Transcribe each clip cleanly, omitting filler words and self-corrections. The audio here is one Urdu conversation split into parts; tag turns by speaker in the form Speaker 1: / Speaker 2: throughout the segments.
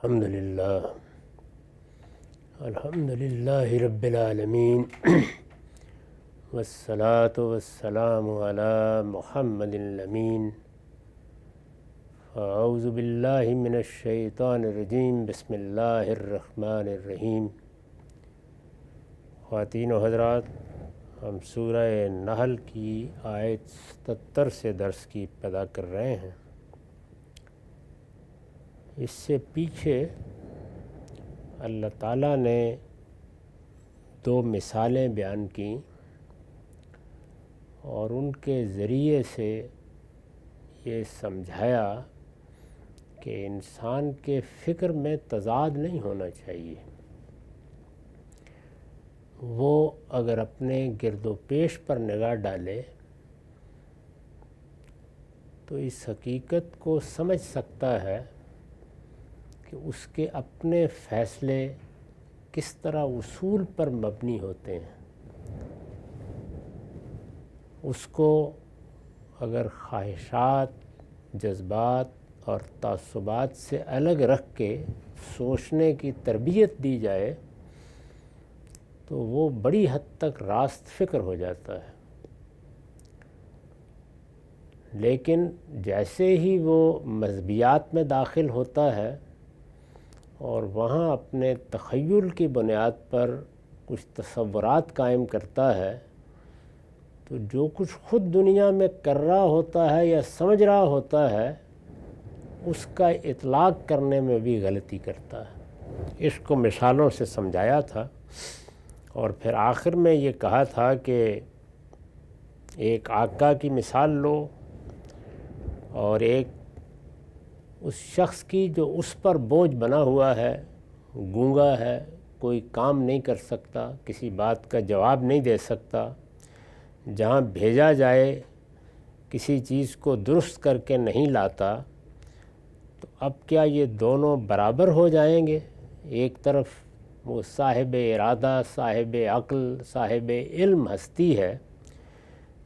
Speaker 1: الحمد للہ رب العالمین والصلاة والسلام علی محمد الامین اعوذ باللہ من الشیطان الرجیم بسم اللہ الرحمن الرحیم۔ خواتین و حضرات، ہم سورہ نحل کی آیت 77 سے درس کی ابتدا کر رہے ہیں۔ اس سے پیچھے اللہ تعالیٰ نے دو مثالیں بیان کیں اور ان کے ذریعے سے یہ سمجھایا کہ انسان کے فکر میں تضاد نہیں ہونا چاہیے۔ وہ اگر اپنے گرد و پیش پر نگاہ ڈالے تو اس حقیقت کو سمجھ سکتا ہے کہ اس کے اپنے فیصلے کس طرح اصول پر مبنی ہوتے ہیں۔ اس کو اگر خواہشات، جذبات اور تعصبات سے الگ رکھ کے سوچنے کی تربیت دی جائے تو وہ بڑی حد تک راست فکر ہو جاتا ہے۔ لیکن جیسے ہی وہ مذہبیات میں داخل ہوتا ہے اور وہاں اپنے تخیل کی بنیاد پر کچھ تصورات قائم کرتا ہے تو جو کچھ خود دنیا میں کر رہا ہوتا ہے یا سمجھ رہا ہوتا ہے اس کا اطلاق کرنے میں بھی غلطی کرتا ہے۔ اس کو مثالوں سے سمجھایا تھا اور پھر آخر میں یہ کہا تھا کہ ایک آقا کی مثال لو اور ایک اس شخص کی جو اس پر بوجھ بنا ہوا ہے، گونگا ہے، کوئی کام نہیں کر سکتا، کسی بات کا جواب نہیں دے سکتا، جہاں بھیجا جائے کسی چیز کو درست کر کے نہیں لاتا، تو اب کیا یہ دونوں برابر ہو جائیں گے؟ ایک طرف وہ صاحب ارادہ، صاحب عقل، صاحب علم ہستی ہے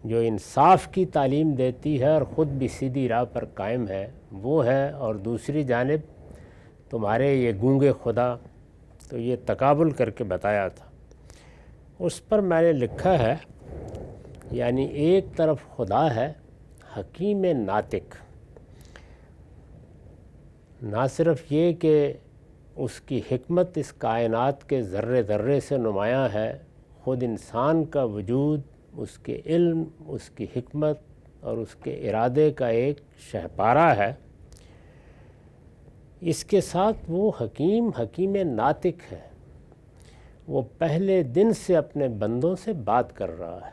Speaker 1: جو انصاف کی تعلیم دیتی ہے اور خود بھی سیدھی راہ پر قائم ہے، وہ ہے، اور دوسری جانب تمہارے یہ گونگے خدا۔ تو یہ تقابل کر کے بتایا تھا۔ اس پر میں نے لکھا ہے، یعنی ایک طرف خدا ہے حکیم ناطق، نہ صرف یہ کہ اس کی حکمت اس کائنات کے ذرے ذرے سے نمایاں ہے، خود انسان کا وجود اس کے علم، اس کی حکمت اور اس کے ارادے کا ایک شہپارہ ہے، اس کے ساتھ وہ حکیم ناطق ہے۔ وہ پہلے دن سے اپنے بندوں سے بات کر رہا ہے۔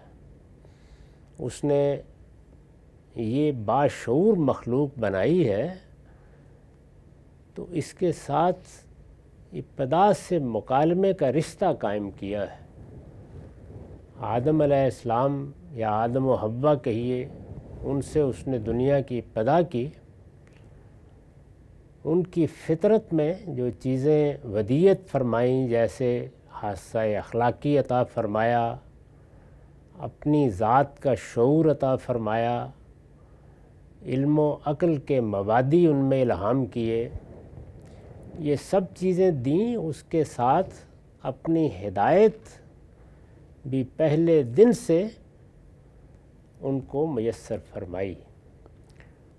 Speaker 1: اس نے یہ باشعور مخلوق بنائی ہے تو اس کے ساتھ ابتدا سے مکالمے کا رشتہ قائم کیا ہے۔ آدم علیہ السلام یا آدم و حوا کہیے، ان سے اس نے دنیا کی ابتدا کی۔ ان کی فطرت میں جو چیزیں ودیت فرمائیں، جیسے حادثہ اخلاقی عطا فرمایا، اپنی ذات کا شعور عطا فرمایا، علم و عقل کے مبادی ان میں الہام کیے، یہ سب چیزیں دیں، اس کے ساتھ اپنی ہدایت بھی پہلے دن سے ان کو میسر فرمائی،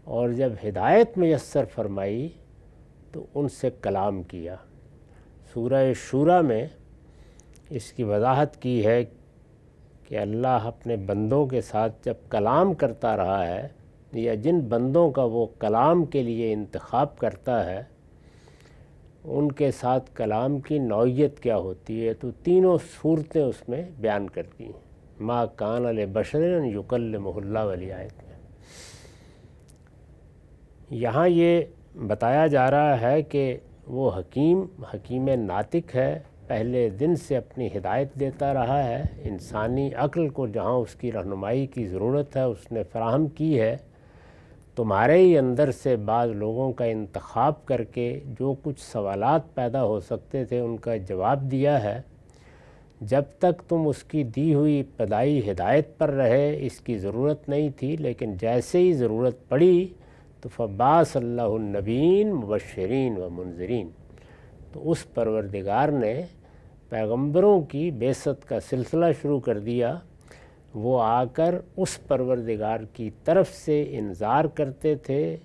Speaker 1: اور جب ہدایت میسر فرمائی تو ان سے کلام کیا۔ سورہ شورا میں اس کی وضاحت کی ہے کہ اللہ اپنے بندوں کے ساتھ جب کلام کرتا رہا ہے، یا جن بندوں کا وہ کلام کے لیے انتخاب کرتا ہے ان کے ساتھ کلام کی نوعیت کیا ہوتی ہے، تو تینوں صورتیں اس میں بیان کرتی ہیں۔ ما کان لبشر ان یکلمہ اللہ والی آیت میں یہاں یہ بتایا جا رہا ہے کہ وہ حکیم ناطق ہے، پہلے دن سے اپنی ہدایت دیتا رہا ہے، انسانی عقل کو جہاں اس کی رہنمائی کی ضرورت ہے اس نے فراہم کی ہے۔ تمہارے ہی اندر سے بعض لوگوں کا انتخاب کر کے جو کچھ سوالات پیدا ہو سکتے تھے ان کا جواب دیا ہے۔ جب تک تم اس کی دی ہوئی ابتدائی ہدایت پر رہے اس کی ضرورت نہیں تھی، لیکن جیسے ہی ضرورت پڑی تو فبعث اللہ النبیین مبشرین و منذرین، تو اس پروردگار نے پیغمبروں کی بعثت کا سلسلہ شروع کر دیا۔ وہ آ کر اس پروردگار کی طرف سے انذار کرتے تھے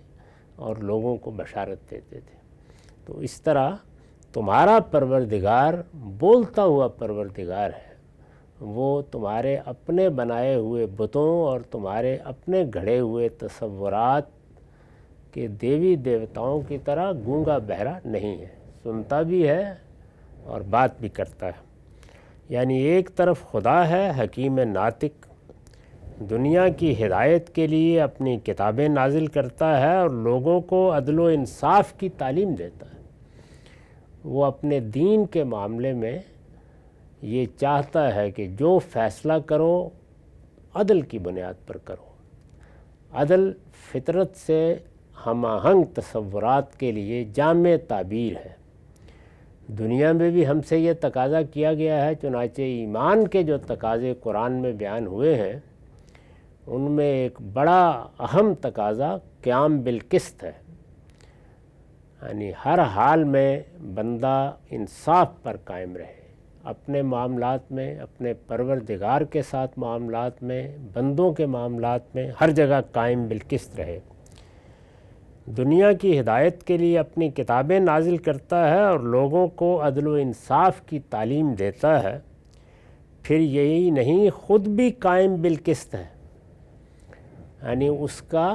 Speaker 1: اور لوگوں کو بشارت دیتے تھے۔ تو اس طرح تمہارا پروردگار بولتا ہوا پروردگار ہے، وہ تمہارے اپنے بنائے ہوئے بتوں اور تمہارے اپنے گھڑے ہوئے تصورات کے دیوی دیوتاؤں کی طرح گونگا بہرا نہیں ہے، سنتا بھی ہے اور بات بھی کرتا ہے۔ یعنی ایک طرف خدا ہے حکیم ناطق، دنیا کی ہدایت کے لیے اپنی کتابیں نازل کرتا ہے اور لوگوں کو عدل و انصاف کی تعلیم دیتا ہے۔ وہ اپنے دین کے معاملے میں یہ چاہتا ہے کہ جو فیصلہ کرو عدل کی بنیاد پر کرو۔ عدل فطرت سے ہم آہنگ تصورات کے لیے جامع تعبیر ہے۔ دنیا میں بھی ہم سے یہ تقاضا کیا گیا ہے، چنانچہ ایمان کے جو تقاضے قرآن میں بیان ہوئے ہیں ان میں ایک بڑا اہم تقاضا قیام بالقسط ہے، یعنی ہر حال میں بندہ انصاف پر قائم رہے، اپنے معاملات میں، اپنے پروردگار کے ساتھ معاملات میں، بندوں کے معاملات میں، ہر جگہ قائم بالقسط رہے۔ دنیا کی ہدایت کے لیے اپنی کتابیں نازل کرتا ہے اور لوگوں کو عدل و انصاف کی تعلیم دیتا ہے۔ پھر یہی نہیں، خود بھی قائم بالقسط ہے، یعنی اس کا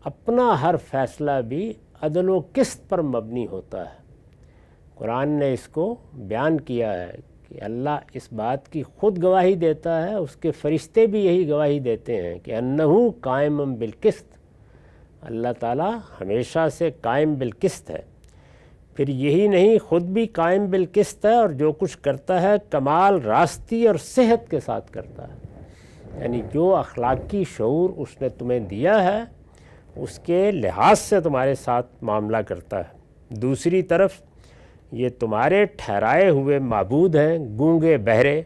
Speaker 1: اپنا ہر فیصلہ بھی عدل و قسط پر مبنی ہوتا ہے۔ قرآن نے اس کو بیان کیا ہے کہ اللہ اس بات کی خود گواہی دیتا ہے، اس کے فرشتے بھی یہی گواہی دیتے ہیں کہ انہو قائم بالقسط، اللہ تعالیٰ ہمیشہ سے قائم بالقسط ہے۔ پھر یہی نہیں، خود بھی قائم بالقسط ہے اور جو کچھ کرتا ہے کمال راستی اور صحت کے ساتھ کرتا ہے، یعنی جو اخلاقی شعور اس نے تمہیں دیا ہے اس کے لحاظ سے تمہارے ساتھ معاملہ کرتا ہے۔ دوسری طرف یہ تمہارے ٹھہرائے ہوئے معبود ہیں، گونگے بہرے،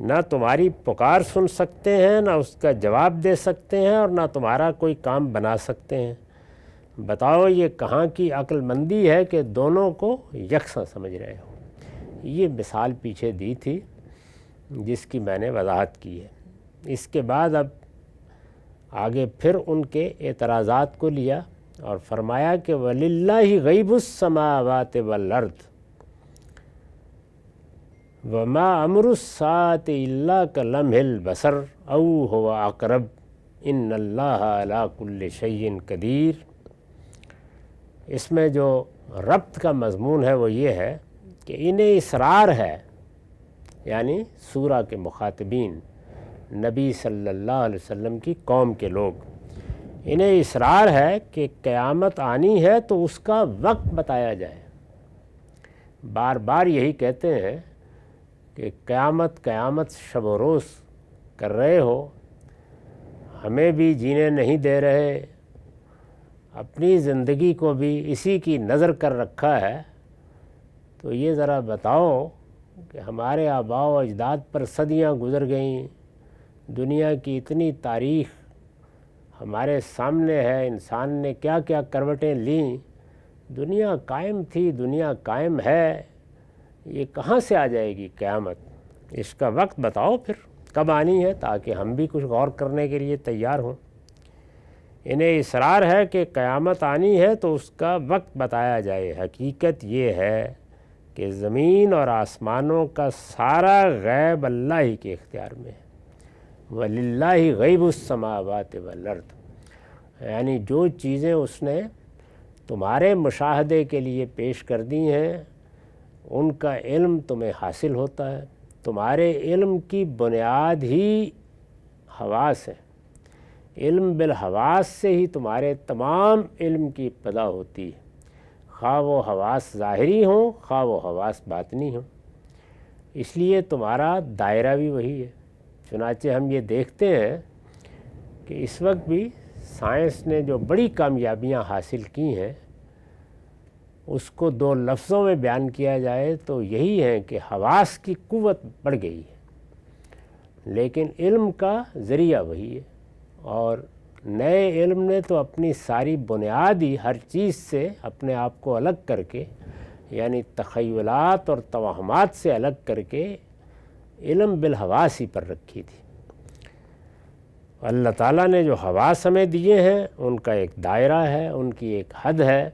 Speaker 1: نہ تمہاری پکار سن سکتے ہیں، نہ اس کا جواب دے سکتے ہیں اور نہ تمہارا کوئی کام بنا سکتے ہیں۔ بتاؤ یہ کہاں کی عقل مندی ہے کہ دونوں کو یکساں سمجھ رہے ہو۔ یہ مثال پیچھے دی تھی جس کی میں نے وضاحت کی ہے۔ اس کے بعد اب آگے پھر ان کے اعتراضات کو لیا اور فرمایا کہ وَلِلَّهِ غَيْبُ السَّمَاوَاتِ وَالْأَرْضِ وَمَا أَمْرُ السَّاعَةِ إِلَّا كَلَمْحِ الْبَصَرِ أَوْ هُوَ أَقْرَبُ إِنَّ اللَّهَ عَلَى كُلِّ شَيْءٍ قَدِيرٌ۔ اس میں جو ربط کا مضمون ہے وہ یہ ہے کہ انہیں اصرار ہے، یعنی سورہ کے مخاطبین نبی صلی اللہ علیہ وسلم کی قوم کے لوگ، انہیں اصرار ہے کہ قیامت آنی ہے تو اس کا وقت بتایا جائے۔ بار بار یہی کہتے ہیں کہ قیامت قیامت شب و روز کر رہے ہو، ہمیں بھی جینے نہیں دے رہے، اپنی زندگی کو بھی اسی کی نظر کر رکھا ہے، تو یہ ذرا بتاؤ کہ ہمارے آباء و اجداد پر صدیاں گزر گئیں، دنیا کی اتنی تاریخ ہمارے سامنے ہے، انسان نے کیا کیا کروٹیں لیں، دنیا قائم تھی، دنیا قائم ہے، یہ کہاں سے آ جائے گی قیامت؟ اس کا وقت بتاؤ پھر کب آنی ہے تاکہ ہم بھی کچھ غور کرنے کے لیے تیار ہوں۔ انہیں اصرار ہے کہ قیامت آنی ہے تو اس کا وقت بتایا جائے۔ حقیقت یہ ہے کہ زمین اور آسمانوں کا سارا غیب اللہ ہی کے اختیار میں ہے۔ وَلِلَّهِ غَيْبُ السَّمَاوَاتِ وَالْأَرْضِ، یعنی جو چیزیں اس نے تمہارے مشاہدے کے لیے پیش کر دی ہیں ان کا علم تمہیں حاصل ہوتا ہے۔ تمہارے علم کی بنیاد ہی حواس ہے، علم بالحواس سے ہی تمہارے تمام علم کی ابتدا ہوتی ہے، خواہ وہ حواس ظاہری ہوں خواہ وہ حواس باطنی ہوں۔ اس لیے تمہارا دائرہ بھی وہی ہے۔ چنانچہ ہم یہ دیکھتے ہیں کہ اس وقت بھی سائنس نے جو بڑی کامیابیاں حاصل کی ہیں اس کو دو لفظوں میں بیان کیا جائے تو یہی ہے کہ حواس کی قوت بڑھ گئی ہے، لیکن علم کا ذریعہ وہی ہے، اور نئے علم نے تو اپنی ساری بنیاد ہی ہر چیز سے اپنے آپ کو الگ کر کے یعنی تخیلات اور توہمات سے الگ کر کے علم بالحواس ہی پر رکھی تھی۔ اللہ تعالیٰ نے جو حواس ہمیں دیے ہیں ان کا ایک دائرہ ہے، ان کی ایک حد ہے،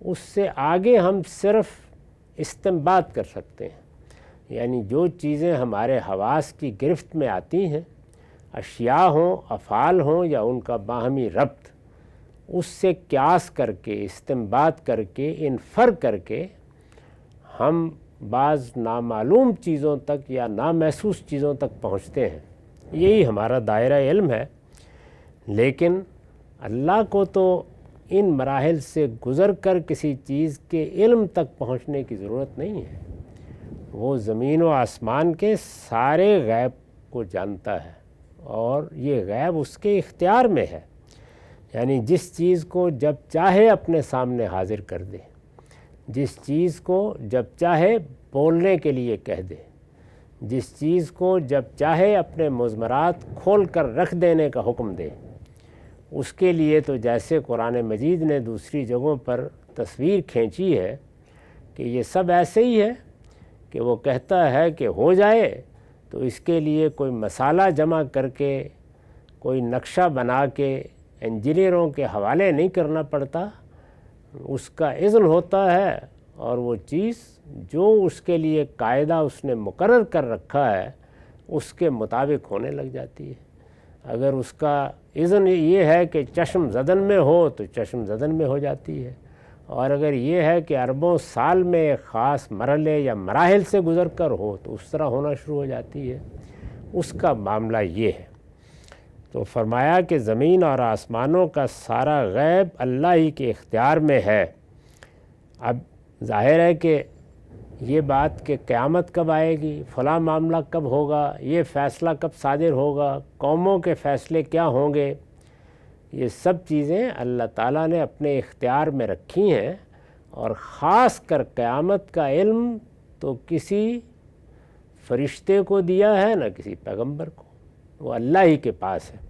Speaker 1: اس سے آگے ہم صرف استنباط کر سکتے ہیں۔ یعنی جو چیزیں ہمارے حواس کی گرفت میں آتی ہیں، اشیاء ہوں، افعال ہوں یا ان کا باہمی ربط، اس سے قیاس کر کے، استنباط کر کے، انفر کر کے ہم بعض نامعلوم چیزوں تک یا نامحسوس چیزوں تک پہنچتے ہیں۔ یہی ہمارا دائرہ علم ہے۔ لیکن اللہ کو تو ان مراحل سے گزر کر کسی چیز کے علم تک پہنچنے کی ضرورت نہیں ہے۔ وہ زمین و آسمان کے سارے غیب کو جانتا ہے، اور یہ غیب اس کے اختیار میں ہے۔ یعنی جس چیز کو جب چاہے اپنے سامنے حاضر کر دے، جس چیز کو جب چاہے بولنے کے لیے کہہ دے، جس چیز کو جب چاہے اپنے مضمرات کھول کر رکھ دینے کا حکم دے، اس کے لیے تو جیسے قرآن مجید نے دوسری جگہوں پر تصویر کھینچی ہے کہ یہ سب ایسے ہی ہے کہ وہ کہتا ہے کہ ہو جائے تو اس کے لیے کوئی مسالہ جمع کر کے، کوئی نقشہ بنا کے انجینئروں کے حوالے نہیں کرنا پڑتا، اس کا اذن ہوتا ہے، اور وہ چیز جو اس کے لیے قاعدہ اس نے مقرر کر رکھا ہے اس کے مطابق ہونے لگ جاتی ہے۔ اگر اس کا اذن یہ ہے کہ چشم زدن میں ہو تو چشم زدن میں ہو جاتی ہے، اور اگر یہ ہے کہ اربوں سال میں ایک خاص مرحلے یا مراحل سے گزر کر ہو تو اس طرح ہونا شروع ہو جاتی ہے۔ اس کا معاملہ یہ ہے۔ تو فرمایا کہ زمین اور آسمانوں کا سارا غیب اللہ ہی کے اختیار میں ہے۔ اب ظاہر ہے کہ یہ بات کہ قیامت کب آئے گی، فلاں معاملہ کب ہوگا، یہ فیصلہ کب صادر ہوگا، قوموں کے فیصلے کیا ہوں گے، یہ سب چیزیں اللہ تعالیٰ نے اپنے اختیار میں رکھی ہیں، اور خاص کر قیامت کا علم تو کسی فرشتے کو دیا ہے نہ کسی پیغمبر کو، وہ اللہ ہی کے پاس ہے۔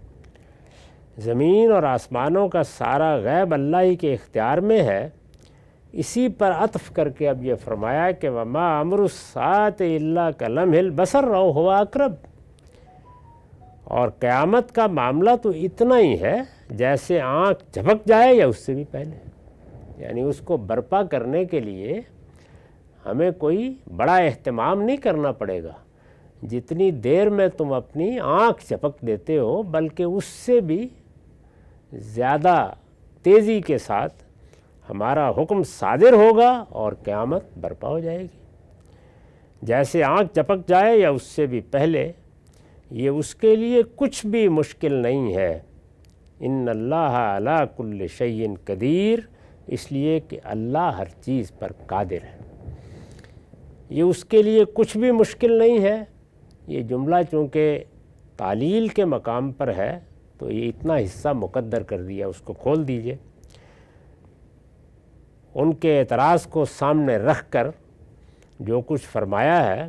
Speaker 1: زمین اور آسمانوں کا سارا غیب اللہ ہی کے اختیار میں ہے۔ اسی پر عطف کر کے اب یہ فرمایا کہ وَمَا أَمْرُ السَّاعَةِ إِلَّا كَلَمْحِ الْبَصَرِ أَوْ هُوَ أَقْرَبُ، اور قیامت کا معاملہ تو اتنا ہی ہے جیسے آنکھ جھپک جائے یا اس سے بھی پہلے۔ یعنی اس کو برپا کرنے کے لیے ہمیں کوئی بڑا اہتمام نہیں کرنا پڑے گا، جتنی دیر میں تم اپنی آنکھ جھپک دیتے ہو بلکہ اس سے بھی زیادہ تیزی کے ساتھ ہمارا حکم صادر ہوگا اور قیامت برپا ہو جائے گی۔ جیسے آنکھ جھپک جائے یا اس سے بھی پہلے، یہ اس کے لیے کچھ بھی مشکل نہیں ہے۔ ان اللہ علی کل شیء قدیر، اس لیے کہ اللہ ہر چیز پر قادر ہے۔ یہ اس کے لیے کچھ بھی مشکل نہیں ہے۔ یہ جملہ چونکہ تعلیل کے مقام پر ہے تو یہ اتنا حصہ مقدر کر دیا، اس کو کھول دیجئے۔ ان کے اعتراض کو سامنے رکھ کر جو کچھ فرمایا ہے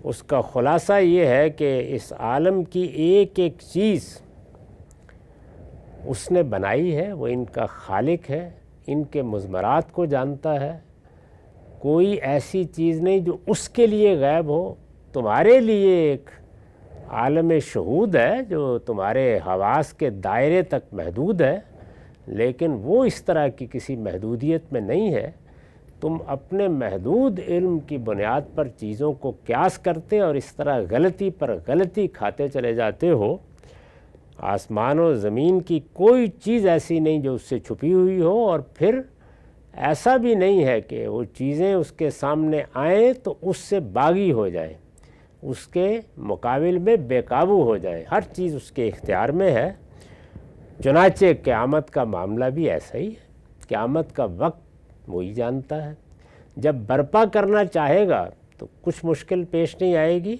Speaker 1: اس کا خلاصہ یہ ہے کہ اس عالم کی ایک ایک چیز اس نے بنائی ہے، وہ ان کا خالق ہے، ان کے مضمرات کو جانتا ہے۔ کوئی ایسی چیز نہیں جو اس کے لیے غیب ہو۔ تمہارے لیے ایک عالم شہود ہے جو تمہارے حواس کے دائرے تک محدود ہے، لیکن وہ اس طرح کی کسی محدودیت میں نہیں ہے۔ تم اپنے محدود علم کی بنیاد پر چیزوں کو قیاس کرتے اور اس طرح غلطی پر غلطی کھاتے چلے جاتے ہو۔ آسمان و زمین کی کوئی چیز ایسی نہیں جو اس سے چھپی ہوئی ہو، اور پھر ایسا بھی نہیں ہے کہ وہ چیزیں اس کے سامنے آئیں تو اس سے باغی ہو جائے، اس کے مقابل میں بے قابو ہو جائے۔ ہر چیز اس کے اختیار میں ہے۔ چنانچہ قیامت کا معاملہ بھی ایسا ہی ہے۔ قیامت کا وقت وہی جانتا ہے۔ جب برپا کرنا چاہے گا تو کچھ مشکل پیش نہیں آئے گی۔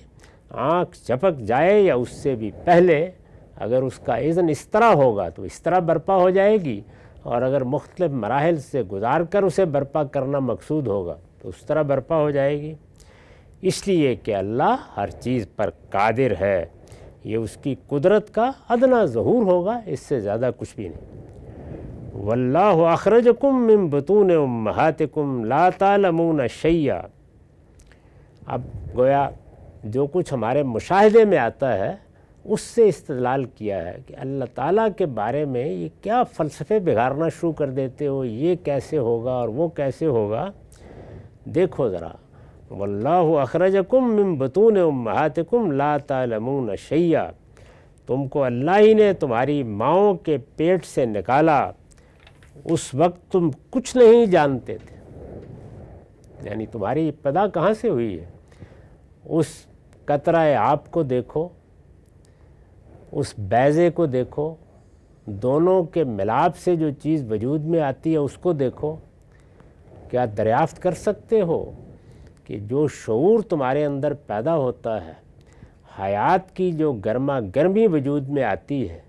Speaker 1: آنکھ جھپک جائے یا اس سے بھی پہلے، اگر اس کا اذن اس طرح ہوگا تو اس طرح برپا ہو جائے گی، اور اگر مختلف مراحل سے گزار کر اسے برپا کرنا مقصود ہوگا تو اس طرح برپا ہو جائے گی۔ اس لیے کہ اللہ ہر چیز پر قادر ہے۔ یہ اس کی قدرت کا ادنا ظہور ہوگا، اس سے زیادہ کچھ بھی نہیں۔ واللہ اخرجکم من بطون امہاتکم لا تعلمون شیئا۔ اب گویا جو کچھ ہمارے مشاہدے میں آتا ہے اس سے استدلال کیا ہے کہ اللہ تعالیٰ کے بارے میں یہ کیا فلسفے بگاڑنا شروع کر دیتے ہو، یہ کیسے ہوگا اور وہ کیسے ہوگا۔ دیکھو ذرا، واللہ اخرجکم من بطون امہاتکم لا تعلمون شیئا، تم کو اللہ ہی نے تمہاری ماؤں کے پیٹ سے نکالا، اس وقت تم کچھ نہیں جانتے تھے۔ یعنی تمہاری ابتدا کہاں سے ہوئی ہے؟ اس قطرہ آب کو دیکھو، اس بیضے کو دیکھو، دونوں کے ملاپ سے جو چیز وجود میں آتی ہے اس کو دیکھو۔ کیا دریافت کر سکتے ہو کہ جو شعور تمہارے اندر پیدا ہوتا ہے، حیات کی جو گرما گرمی وجود میں آتی ہے،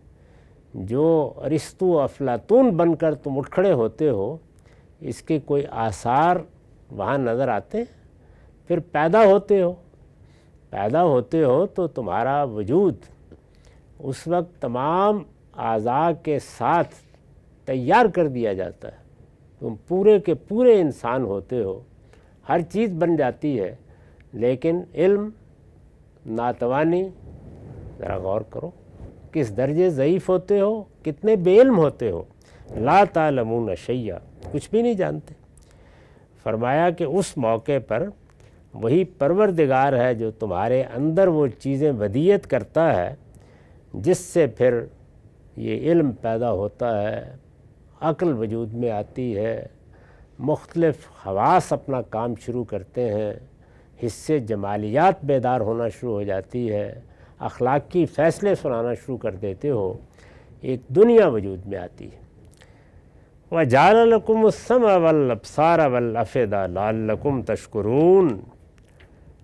Speaker 1: جو ارسطو و افلاطون بن کر تم اٹھ کھڑے ہوتے ہو، اس کے کوئی آثار وہاں نظر آتے ہیں؟ پھر پیدا ہوتے ہو تو تمہارا وجود اس وقت تمام اعضاء کے ساتھ تیار کر دیا جاتا ہے، تم پورے کے پورے انسان ہوتے ہو، ہر چیز بن جاتی ہے، لیکن علم ناتوانی، ذرا غور کرو کس درجے ضعیف ہوتے ہو، کتنے بے علم ہوتے ہو۔ لا تعلمون شیئا، کچھ بھی نہیں جانتے۔ فرمایا کہ اس موقع پر وہی پروردگار ہے جو تمہارے اندر وہ چیزیں ودیت کرتا ہے جس سے پھر یہ علم پیدا ہوتا ہے، عقل وجود میں آتی ہے، مختلف حواس اپنا کام شروع کرتے ہیں، حصے جمالیات بیدار ہونا شروع ہو جاتی ہے، اخلاقی فیصلے سنانا شروع کر دیتے ہو، ایک دنیا وجود میں آتی ہے۔ وَجَعَلَ لَكُمُ السَّمْعَ وَالْأَبْصَارَ وَالْأَفْئِدَةَ لَعَلَّكُمْ تَشْكُرُونَ،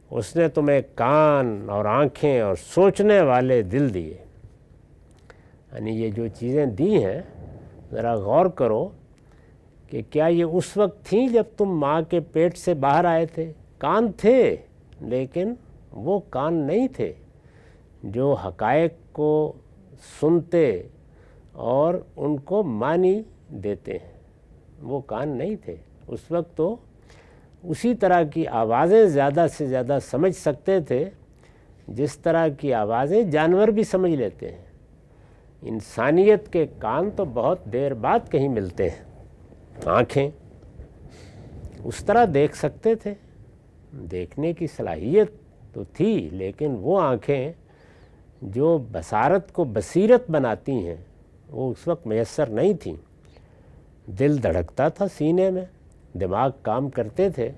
Speaker 1: اس نے تمہیں کان اور آنکھیں اور سوچنے والے دل دیے۔ یعنی یہ جو چیزیں دی ہیں، ذرا غور کرو کہ کیا یہ اس وقت تھیں جب تم ماں کے پیٹ سے باہر آئے تھے؟ کان تھے، لیکن وہ کان نہیں تھے جو حقائق کو سنتے اور ان کو معنی دیتے ہیں، وہ کان نہیں تھے اس وقت۔ تو اسی طرح کی آوازیں زیادہ سے زیادہ سمجھ سکتے تھے جس طرح کی آوازیں جانور بھی سمجھ لیتے ہیں۔ انسانیت کے کان تو بہت دیر بعد کہیں ملتے ہیں۔ آنکھیں اس طرح دیکھ سکتے تھے، دیکھنے کی صلاحیت تو تھی، لیکن وہ آنکھیں جو بصارت کو بصیرت بناتی ہیں وہ اس وقت میسر نہیں تھیں۔ دل دھڑکتا تھا سینے میں، دماغ کام کرتے تھے،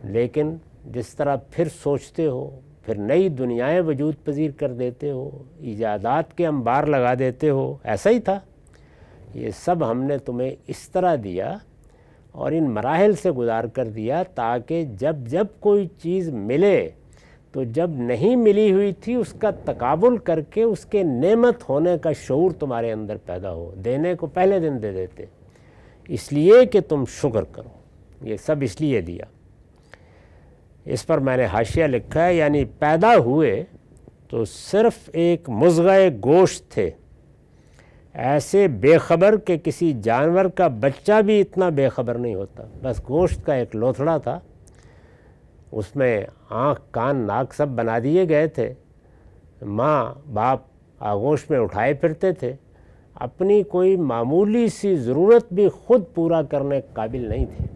Speaker 1: لیکن جس طرح پھر سوچتے ہو، پھر نئی دنیایں وجود پذیر کر دیتے ہو، ایجادات کے انبار لگا دیتے ہو، ایسا ہی تھا۔ یہ سب ہم نے تمہیں اس طرح دیا اور ان مراحل سے گزار کر دیا تاکہ جب کوئی چیز ملے تو جب نہیں ملی ہوئی تھی اس کا تقابل کر کے اس کے نعمت ہونے کا شعور تمہارے اندر پیدا ہو۔ دینے کو پہلے دن دے دیتے، اس لیے کہ تم شکر کرو۔ یہ سب اس لیے دیا۔ اس پر میں نے حاشیہ لکھا ہے، یعنی پیدا ہوئے تو صرف ایک مضغہ گوشت تھے، ایسے بے خبر کہ کسی جانور کا بچہ بھی اتنا بے خبر نہیں ہوتا۔ بس گوشت کا ایک لوتھڑا تھا، اس میں آنکھ کان ناک سب بنا دیے گئے تھے، ماں باپ آغوش میں اٹھائے پھرتے تھے، اپنی کوئی معمولی سی ضرورت بھی خود پورا کرنے کے قابل نہیں تھے۔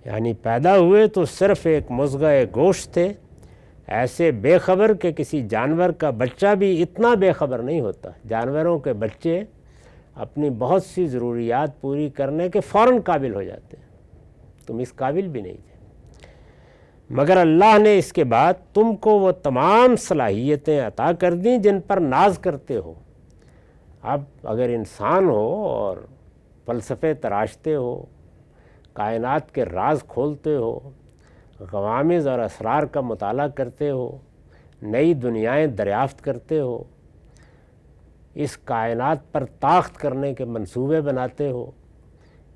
Speaker 1: یعنی پیدا ہوئے تو صرف ایک مضغہ گوشت تھے، ایسے بے خبر کہ کسی جانور کا بچہ بھی اتنا بے خبر نہیں ہوتا۔ جانوروں کے بچے اپنی بہت سی ضروریات پوری کرنے کے فوراً قابل ہو جاتے ہیں، تم اس قابل بھی نہیں تھے، مگر اللہ نے اس کے بعد تم کو وہ تمام صلاحیتیں عطا کر دیں جن پر ناز کرتے ہو۔ اب اگر انسان ہو اور فلسفے تراشتے ہو، کائنات کے راز کھولتے ہو، غوامض اور اسرار کا مطالعہ کرتے ہو، نئی دنیایں دریافت کرتے ہو، اس کائنات پر طاقت کرنے کے منصوبے بناتے ہو،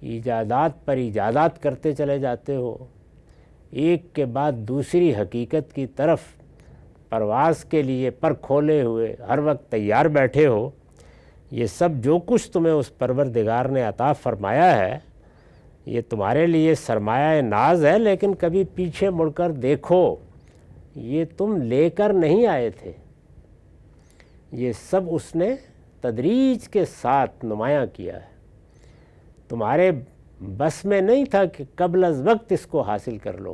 Speaker 1: ایجادات پر ایجادات کرتے چلے جاتے ہو، ایک کے بعد دوسری حقیقت کی طرف پرواز کے لیے پر کھولے ہوئے ہر وقت تیار بیٹھے ہو، یہ سب جو کچھ تمہیں اس پروردگار نے عطا فرمایا ہے یہ تمہارے لیے سرمایہ ناز ہے، لیکن کبھی پیچھے مڑ کر دیکھو، یہ تم لے کر نہیں آئے تھے، یہ سب اس نے تدریج کے ساتھ نمایاں کیا ہے۔ تمہارے بس میں نہیں تھا کہ قبل از وقت اس کو حاصل کر لو،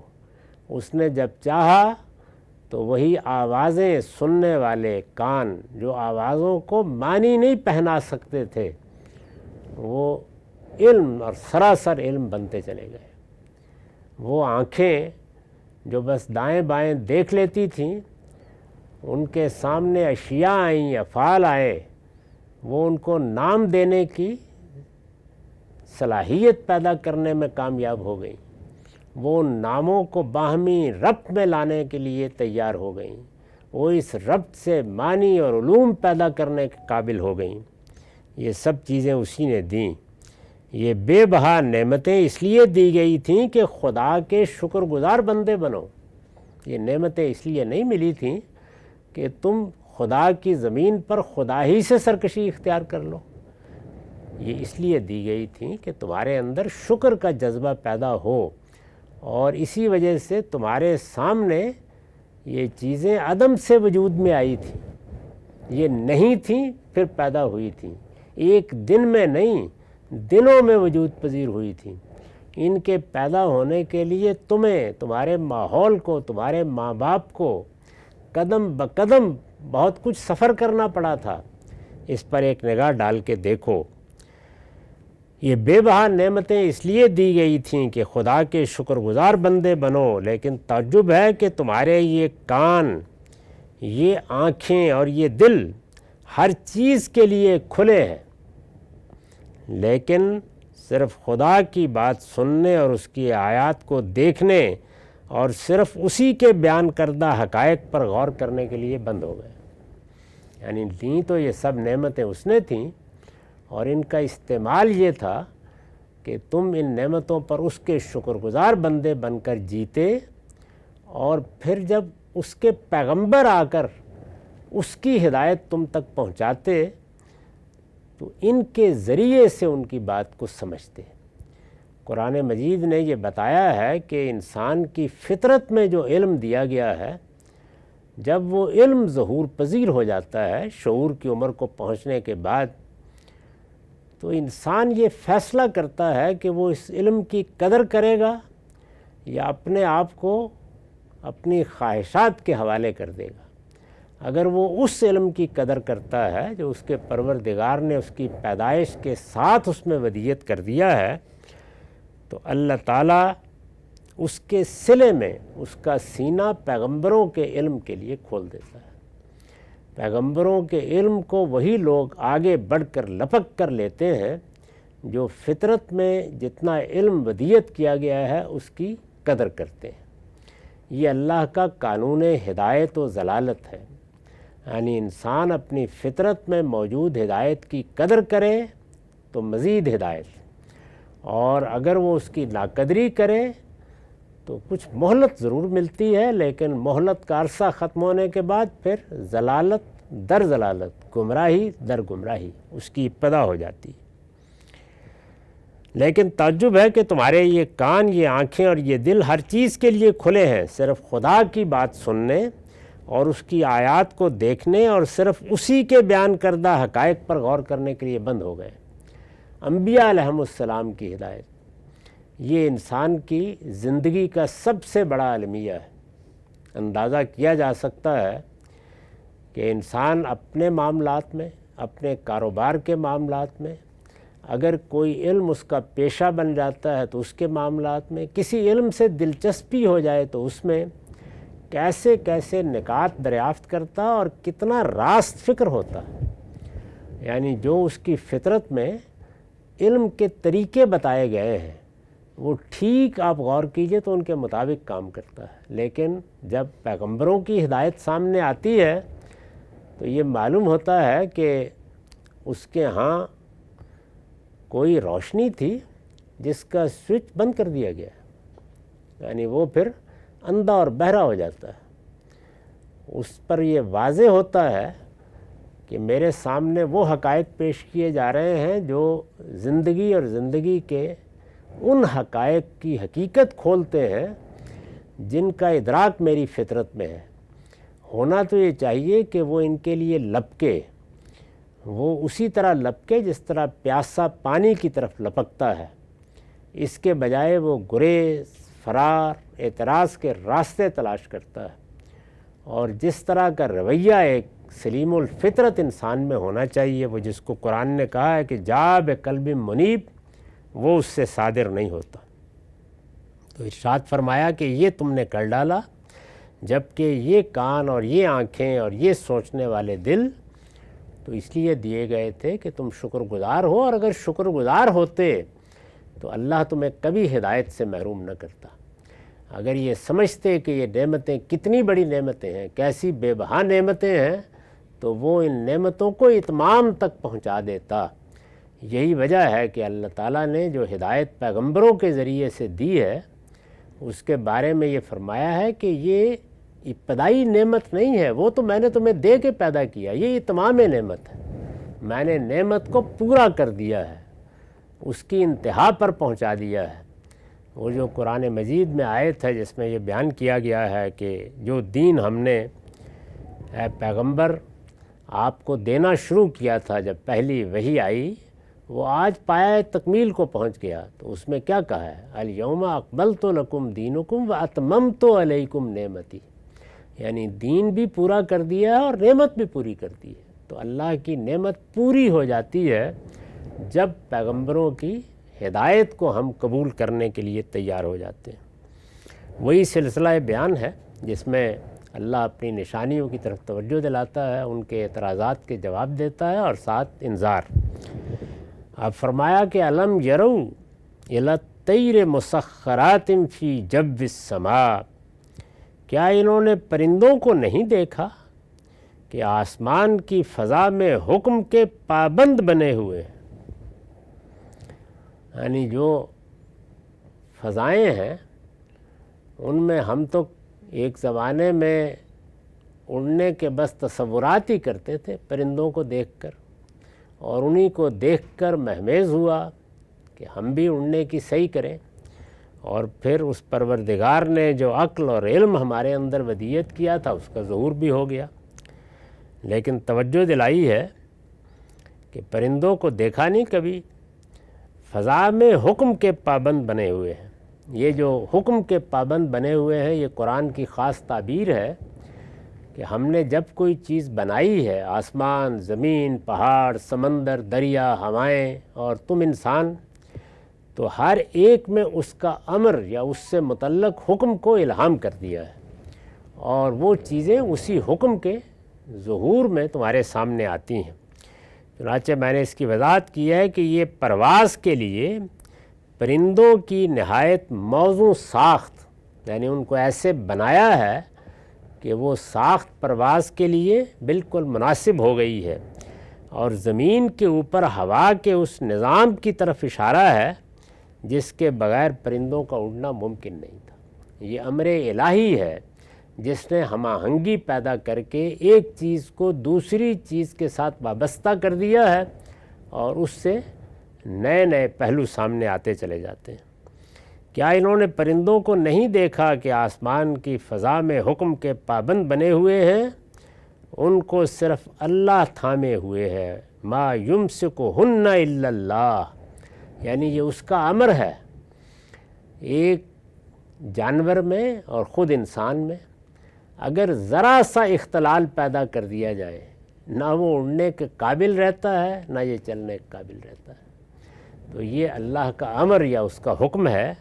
Speaker 1: اس نے جب چاہا تو وہی آوازیں سننے والے کان جو آوازوں کو معنی نہیں پہنا سکتے تھے، وہ علم اور سراسر علم بنتے چلے گئے۔ وہ آنکھیں جو بس دائیں بائیں دیکھ لیتی تھیں، ان کے سامنے اشیاء آئیں، افعال آئے، وہ ان کو نام دینے کی صلاحیت پیدا کرنے میں کامیاب ہو گئیں، وہ ان ناموں کو باہمی ربط میں لانے کے لیے تیار ہو گئیں، وہ اس ربط سے معنی اور علوم پیدا کرنے کے قابل ہو گئیں۔ یہ سب چیزیں اسی نے دیں۔ یہ بے بہا نعمتیں اس لیے دی گئی تھیں کہ خدا کے شکر گزار بندے بنو۔ یہ نعمتیں اس لیے نہیں ملی تھیں کہ تم خدا کی زمین پر خدا ہی سے سرکشی اختیار کر لو، یہ اس لیے دی گئی تھیں کہ تمہارے اندر شکر کا جذبہ پیدا ہو، اور اسی وجہ سے تمہارے سامنے یہ چیزیں عدم سے وجود میں آئی تھیں، یہ نہیں تھیں پھر پیدا ہوئی تھیں، ایک دن میں نہیں دنوں میں وجود پذیر ہوئی تھیں۔ ان کے پیدا ہونے کے لیے تمہیں، تمہارے ماحول کو، تمہارے ماں باپ کو قدم بقدم بہت کچھ سفر کرنا پڑا تھا۔ اس پر ایک نگاہ ڈال کے دیکھو۔ یہ بے بہا نعمتیں اس لیے دی گئی تھیں کہ خدا کے شکر گزار بندے بنو، لیکن تعجب ہے کہ تمہارے یہ کان، یہ آنکھیں اور یہ دل ہر چیز کے لیے کھلے ہیں، لیکن صرف خدا کی بات سننے اور اس کی آیات کو دیکھنے اور صرف اسی کے بیان کردہ حقائق پر غور کرنے کے لیے بند ہو گئے۔ یعنی دیں تو یہ سب نعمتیں اس نے تھیں، اور ان کا استعمال یہ تھا کہ تم ان نعمتوں پر اس کے شکر گزار بندے بن کر جیتے، اور پھر جب اس کے پیغمبر آ کر اس کی ہدایت تم تک پہنچاتے تو ان کے ذریعے سے ان کی بات کو سمجھتے۔ قرآن مجید نے یہ بتایا ہے کہ انسان کی فطرت میں جو علم دیا گیا ہے، جب وہ علم ظہور پذیر ہو جاتا ہے شعور کی عمر کو پہنچنے کے بعد، تو انسان یہ فیصلہ کرتا ہے کہ وہ اس علم کی قدر کرے گا یا اپنے آپ کو اپنی خواہشات کے حوالے کر دے گا۔ اگر وہ اس علم کی قدر کرتا ہے جو اس کے پروردگار نے اس کی پیدائش کے ساتھ اس میں ودیت کر دیا ہے، تو اللہ تعالیٰ اس کے صلے میں اس کا سینہ پیغمبروں کے علم کے لیے کھول دیتا ہے۔ پیغمبروں کے علم کو وہی لوگ آگے بڑھ کر لپک کر لیتے ہیں جو فطرت میں جتنا علم ودیت کیا گیا ہے اس کی قدر کرتے ہیں۔ یہ اللہ کا قانون ہدایت و ضلالت ہے، یعنی انسان اپنی فطرت میں موجود ہدایت کی قدر کرے تو مزید ہدایت، اور اگر وہ اس کی ناقدری کرے تو کچھ مہلت ضرور ملتی ہے، لیکن مہلت کا عرصہ ختم ہونے کے بعد پھر ضلالت در ضلالت، گمراہی در گمراہی اس کی ابتدا ہو جاتی۔ لیکن تعجب ہے کہ تمہارے یہ کان، یہ آنکھیں اور یہ دل ہر چیز کے لیے کھلے ہیں، صرف خدا کی بات سننے اور اس کی آیات کو دیکھنے اور صرف اسی کے بیان کردہ حقائق پر غور کرنے کے لیے بند ہو گئے۔ انبیاء علیہم السلام کی ہدایت یہ انسان کی زندگی کا سب سے بڑا المیہ ہے۔ اندازہ کیا جا سکتا ہے کہ انسان اپنے معاملات میں، اپنے کاروبار کے معاملات میں، اگر کوئی علم اس کا پیشہ بن جاتا ہے تو اس کے معاملات میں، کسی علم سے دلچسپی ہو جائے تو اس میں کیسے کیسے نکات دریافت کرتا اور کتنا راست فکر ہوتا ہے۔ یعنی جو اس کی فطرت میں علم کے طریقے بتائے گئے ہیں وہ ٹھیک آپ غور کیجئے تو ان کے مطابق کام کرتا ہے، لیکن جب پیغمبروں کی ہدایت سامنے آتی ہے تو یہ معلوم ہوتا ہے کہ اس کے ہاں کوئی روشنی تھی جس کا سوئچ بند کر دیا گیا، یعنی وہ پھر اندھا اور بہرا ہو جاتا ہے۔ اس پر یہ واضح ہوتا ہے کہ میرے سامنے وہ حقائق پیش کیے جا رہے ہیں جو زندگی اور زندگی کے ان حقائق کی حقیقت کھولتے ہیں جن کا ادراک میری فطرت میں ہے۔ ہونا تو یہ چاہیے کہ وہ ان کے لیے لپکے، وہ اسی طرح لپکے جس طرح پیاسا پانی کی طرف لپکتا ہے، اس کے بجائے وہ گریز، فرار، اعتراض کے راستے تلاش کرتا ہے۔ اور جس طرح کا رویہ ایک سلیم الفطرت انسان میں ہونا چاہیے، وہ جس کو قرآن نے کہا ہے کہ جا بقلب منیب، وہ اس سے صادر نہیں ہوتا۔ تو ارشاد فرمایا کہ یہ تم نے کر ڈالا، جبکہ یہ کان اور یہ آنکھیں اور یہ سوچنے والے دل تو اس لیے دیے گئے تھے کہ تم شکر گزار ہو، اور اگر شکر گزار ہوتے تو اللہ تمہیں کبھی ہدایت سے محروم نہ کرتا۔ اگر یہ سمجھتے کہ یہ نعمتیں کتنی بڑی نعمتیں ہیں، کیسی بے بہا نعمتیں ہیں، تو وہ ان نعمتوں کو اتمام تک پہنچا دیتا۔ یہی وجہ ہے کہ اللہ تعالیٰ نے جو ہدایت پیغمبروں کے ذریعے سے دی ہے، اس کے بارے میں یہ فرمایا ہے کہ یہ ابتدائی نعمت نہیں ہے، وہ تو میں نے تمہیں دے کے پیدا کیا، یہ اتمام نعمت ہے۔ میں نے نعمت کو پورا کر دیا ہے، اس کی انتہا پر پہنچا دیا ہے۔ وہ جو قرآن مجید میں آیت ہے جس میں یہ بیان کیا گیا ہے کہ جو دین ہم نے اے پیغمبر آپ کو دینا شروع کیا تھا جب پہلی وحی آئی، وہ آج پایہ تکمیل کو پہنچ گیا، تو اس میں کیا کہا ہے؟ الیوم اکملت لکم دینکم واتممت علیکم نعمتی، یعنی دین بھی پورا کر دیا اور نعمت بھی پوری کر دی ہے۔ تو اللہ کی نعمت پوری ہو جاتی ہے جب پیغمبروں کی ہدایت کو ہم قبول کرنے کے لیے تیار ہو جاتے ہیں۔ وہی سلسلہ بیان ہے جس میں اللہ اپنی نشانیوں کی طرف توجہ دلاتا ہے، ان کے اعتراضات کے جواب دیتا ہے، اور ساتھ انذار۔ اب فرمایا کہ الم یرو الی الطیر مسخرات فی جو السماء، کیا انہوں نے پرندوں کو نہیں دیکھا کہ آسمان کی فضا میں حکم کے پابند بنے ہوئے ہیں؟ یعنی جو فضائیں ہیں ان میں ہم تو ایک زمانے میں اڑنے کے بس تصورات ہی کرتے تھے پرندوں کو دیکھ کر، اور انہی کو دیکھ کر مہمیز ہوا کہ ہم بھی اڑنے کی صحیح کریں، اور پھر اس پروردگار نے جو عقل اور علم ہمارے اندر ودیت کیا تھا اس کا ظہور بھی ہو گیا۔ لیکن توجہ دلائی ہے کہ پرندوں کو دیکھا نہیں کبھی، فضا میں حکم کے پابند بنے ہوئے ہیں۔ یہ جو حکم کے پابند بنے ہوئے ہیں یہ قرآن کی خاص تعبیر ہے کہ ہم نے جب کوئی چیز بنائی ہے، آسمان، زمین، پہاڑ، سمندر، دریا، ہوائیں اور تم انسان، تو ہر ایک میں اس کا امر یا اس سے متعلق حکم کو الہام کر دیا ہے، اور وہ چیزیں اسی حکم کے ظہور میں تمہارے سامنے آتی ہیں۔ چنانچہ میں نے اس کی وضاحت کی ہے کہ یہ پرواز کے لیے پرندوں کی نہایت موزوں ساخت، یعنی ان کو ایسے بنایا ہے کہ وہ ساخت پرواز کے لیے بالکل مناسب ہو گئی ہے، اور زمین کے اوپر ہوا کے اس نظام کی طرف اشارہ ہے جس کے بغیر پرندوں کا اڑنا ممکن نہیں تھا۔ یہ امر الہی ہے جس نے ہم آہنگی پیدا کر کے ایک چیز کو دوسری چیز کے ساتھ وابستہ کر دیا ہے، اور اس سے نئے نئے پہلو سامنے آتے چلے جاتے ہیں۔ کیا انہوں نے پرندوں کو نہیں دیکھا کہ آسمان کی فضا میں حکم کے پابند بنے ہوئے ہیں؟ ان کو صرف اللہ تھامے ہوئے ہے، ما یمسکہن الا اللہ، یعنی یہ اس کا امر ہے۔ ایک جانور میں اور خود انسان میں اگر ذرا سا اختلال پیدا کر دیا جائے، نہ وہ اڑنے کے قابل رہتا ہے نہ یہ چلنے کے قابل رہتا ہے۔ تو یہ اللہ کا امر یا اس کا حکم ہے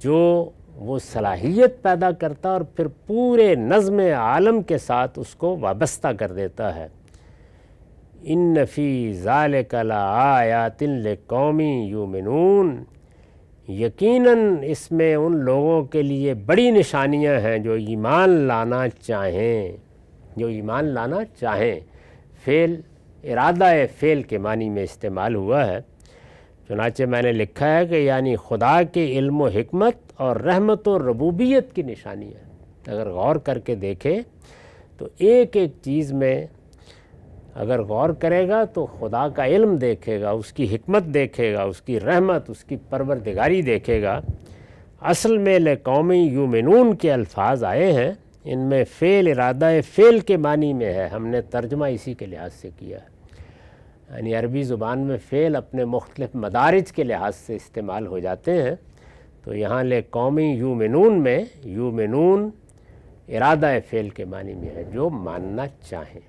Speaker 1: جو وہ صلاحیت پیدا کرتا اور پھر پورے نظم عالم کے ساتھ اس کو وابستہ کر دیتا ہے۔ ان فی ذالک لآیات لقوم یؤمنون، یقیناً اس میں ان لوگوں کے لیے بڑی نشانیاں ہیں جو ایمان لانا چاہیں، فعل ارادہ فعل کے معنی میں استعمال ہوا ہے۔ چنانچہ میں نے لکھا ہے کہ یعنی خدا کے علم و حکمت اور رحمت و ربوبیت کی نشانیاں۔ اگر غور کر کے دیکھیں تو ایک ایک چیز میں اگر غور کرے گا تو خدا کا علم دیکھے گا، اس کی حکمت دیکھے گا، اس کی رحمت، اس کی پروردگاری دیکھے گا۔ اصل میں لقوم یؤمنون کے الفاظ آئے ہیں، ان میں فعل ارادہ فعل کے معنی میں ہے، ہم نے ترجمہ اسی کے لحاظ سے کیا ہے۔ یعنی عربی زبان میں فعل اپنے مختلف مدارج کے لحاظ سے استعمال ہو جاتے ہیں، تو یہاں لقوم یؤمنون میں یؤمنون ارادہ فعل کے معنی میں ہے، جو ماننا چاہیں۔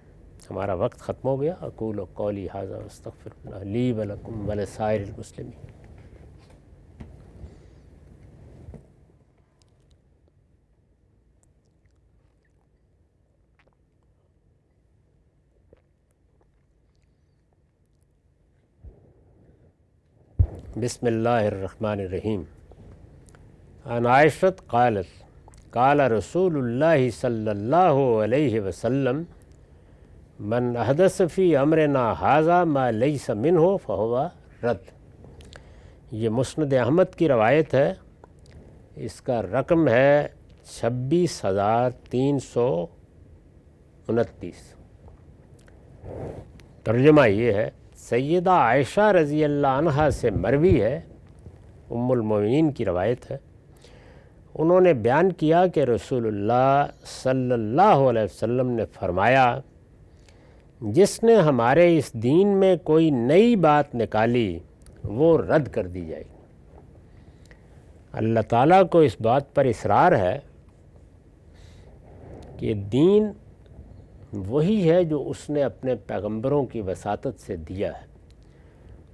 Speaker 1: ہمارا وقت ختم ہو گیا۔ اقول قولی ھذا واستغفر اللہ لی ولکم ولسائر المسلمین۔ بسم اللہ الرحمن الرحیم۔ عن عائشۃ قالت قال رسول اللہ صلی اللہ علیہ وسلم من احدث فی امرنا ھذا ما لیس منہ فہو رد۔ یہ مسند احمد کی روایت ہے، اس کا رقم ہے 26,329۔ ترجمہ یہ ہے، سیدہ عائشہ رضی اللہ عنہا سے مروی ہے، ام المومنین کی روایت ہے، انہوں نے بیان کیا کہ رسول اللہ صلی اللہ علیہ وسلم نے فرمایا، جس نے ہمارے اس دین میں کوئی نئی بات نکالی وہ رد کر دی جائے گی۔ اللہ تعالیٰ کو اس بات پر اصرار ہے کہ دین وہی ہے جو اس نے اپنے پیغمبروں کی وساطت سے دیا ہے۔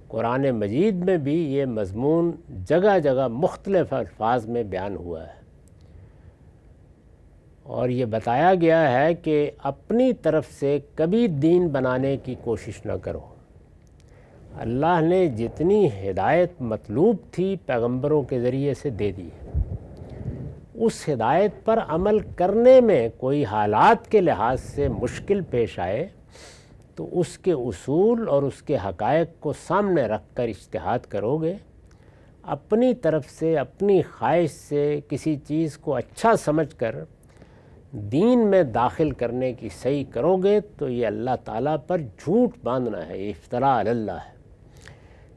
Speaker 1: قرآن مجید میں بھی یہ مضمون جگہ جگہ مختلف الفاظ میں بیان ہوا ہے، اور یہ بتایا گیا ہے کہ اپنی طرف سے کبھی دین بنانے کی کوشش نہ کرو۔ اللہ نے جتنی ہدایت مطلوب تھی پیغمبروں کے ذریعے سے دے دی ہے، اس ہدایت پر عمل کرنے میں کوئی حالات کے لحاظ سے مشکل پیش آئے تو اس کے اصول اور اس کے حقائق کو سامنے رکھ کر اجتہاد کرو گے، اپنی طرف سے اپنی خواہش سے کسی چیز کو اچھا سمجھ کر دین میں داخل کرنے کی صحیح کرو گے تو یہ اللہ تعالیٰ پر جھوٹ باندھنا ہے، یہ افتراء علی اللہ ہے۔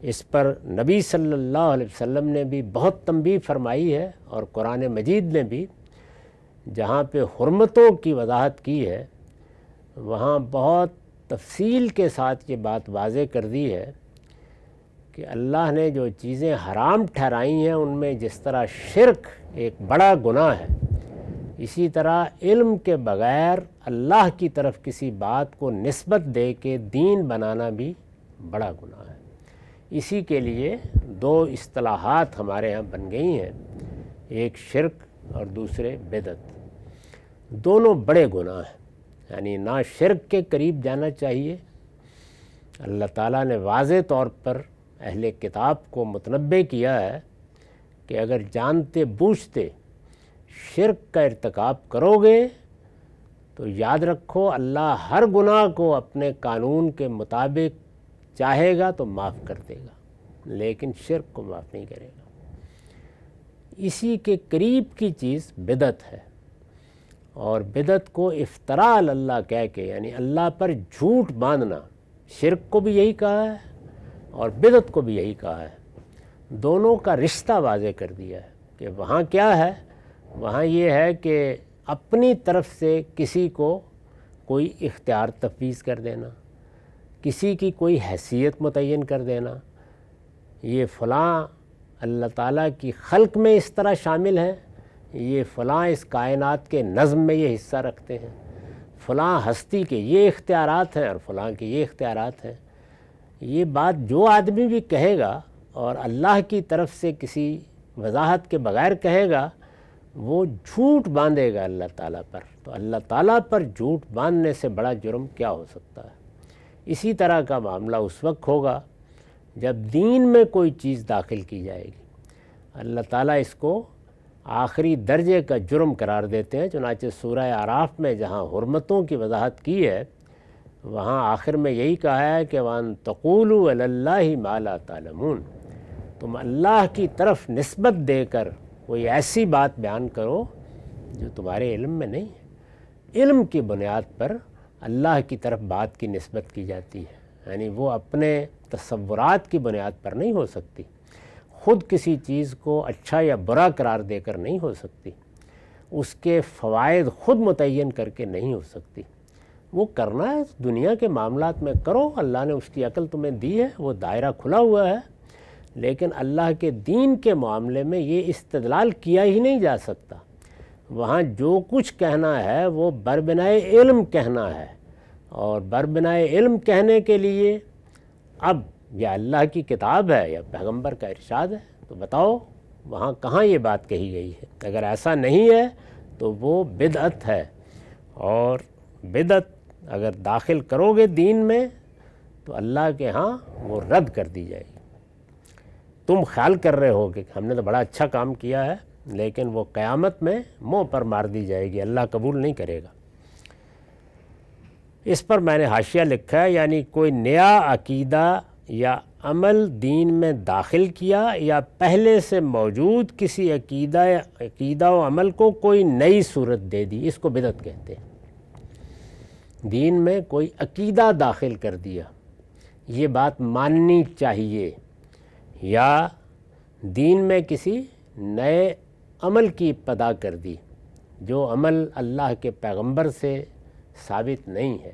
Speaker 1: اس پر نبی صلی اللہ علیہ وسلم نے بھی بہت تنبیہ فرمائی ہے، اور قرآن مجید نے بھی جہاں پہ حرمتوں کی وضاحت کی ہے وہاں بہت تفصیل کے ساتھ یہ بات واضح کر دی ہے کہ اللہ نے جو چیزیں حرام ٹھہرائی ہیں ان میں جس طرح شرک ایک بڑا گناہ ہے، اسی طرح علم کے بغیر اللہ کی طرف کسی بات کو نسبت دے کے دین بنانا بھی بڑا گناہ ہے۔ اسی کے لیے دو اصطلاحات ہمارے ہاں بن گئی ہیں، ایک شرک اور دوسرے بدعت۔ دونوں بڑے گناہ ہیں، یعنی نہ شرک کے قریب جانا چاہیے۔ اللہ تعالیٰ نے واضح طور پر اہل کتاب کو متنبہ کیا ہے کہ اگر جانتے بوجھتے شرک کا ارتکاب کرو گے تو یاد رکھو اللہ ہر گناہ کو اپنے قانون کے مطابق چاہے گا تو معاف کر دے گا، لیکن شرک کو معاف نہیں کرے گا۔ اسی کے قریب کی چیز بدعت ہے، اور بدعت کو افتراء علی اللہ کہہ کے یعنی اللہ پر جھوٹ باندھنا، شرک کو بھی یہی کہا ہے اور بدعت کو بھی یہی کہا ہے، دونوں کا رشتہ واضح کر دیا ہے کہ وہاں کیا ہے، وہاں یہ ہے کہ اپنی طرف سے کسی کو کوئی اختیار تفویض کر دینا، کسی کی کوئی حیثیت متعین کر دینا، یہ فلاں اللہ تعالیٰ کی خلق میں اس طرح شامل ہے، یہ فلاں اس کائنات کے نظم میں یہ حصہ رکھتے ہیں، فلاں ہستی کے یہ اختیارات ہیں اور فلاں کے یہ اختیارات ہیں۔ یہ بات جو آدمی بھی کہے گا اور اللہ کی طرف سے کسی وضاحت کے بغیر کہے گا وہ جھوٹ باندھے گا اللہ تعالیٰ پر، تو اللہ تعالیٰ پر جھوٹ باندھنے سے بڑا جرم کیا ہو سکتا ہے۔ اسی طرح کا معاملہ اس وقت ہوگا جب دین میں کوئی چیز داخل کی جائے گی، اللہ تعالیٰ اس کو آخری درجے کا جرم قرار دیتے ہیں۔ چنانچہ سورہ اعراف میں جہاں حرمتوں کی وضاحت کی ہے وہاں آخر میں یہی کہا ہے کہ وَأَن تَقُولُوا عَلَى اللَّهِ مَا لَا تَعْلَمُونَ، تم اللہ کی طرف نسبت دے کر کوئی ایسی بات بیان کرو جو تمہارے علم میں نہیں ہے۔ علم کی بنیاد پر اللہ کی طرف بات کی نسبت کی جاتی ہے، یعنی وہ اپنے تصورات کی بنیاد پر نہیں ہو سکتی، خود کسی چیز کو اچھا یا برا قرار دے کر نہیں ہو سکتی، اس کے فوائد خود متعین کر کے نہیں ہو سکتی۔ وہ کرنا ہے دنیا کے معاملات میں کرو، اللہ نے اس کی عقل تمہیں دی ہے، وہ دائرہ کھلا ہوا ہے، لیکن اللہ کے دین کے معاملے میں یہ استدلال کیا ہی نہیں جا سکتا۔ وہاں جو کچھ کہنا ہے وہ بربنائے علم کہنا ہے، اور بربنائے علم کہنے کے لیے اب یہ اللہ کی کتاب ہے یا پیغمبر کا ارشاد ہے، تو بتاؤ وہاں کہاں یہ بات کہی گئی ہے؟ اگر ایسا نہیں ہے تو وہ بدعت ہے، اور بدعت اگر داخل کرو گے دین میں تو اللہ کے ہاں وہ رد کر دی جائے گی۔ تم خیال کر رہے ہو کہ ہم نے تو بڑا اچھا کام کیا ہے، لیکن وہ قیامت میں منہ پر مار دی جائے گی، اللہ قبول نہیں کرے گا۔ اس پر میں نے حاشیہ لکھا ہے، یعنی کوئی نیا عقیدہ یا عمل دین میں داخل کیا یا پہلے سے موجود کسی عقیدہ و عمل کو کوئی نئی صورت دے دی، اس کو بدعت کہتے ہیں۔ دین میں کوئی عقیدہ داخل کر دیا، یہ بات ماننی چاہیے، یا دین میں کسی نئے عمل کی ابتدا کر دی جو عمل اللہ کے پیغمبر سے ثابت نہیں ہے،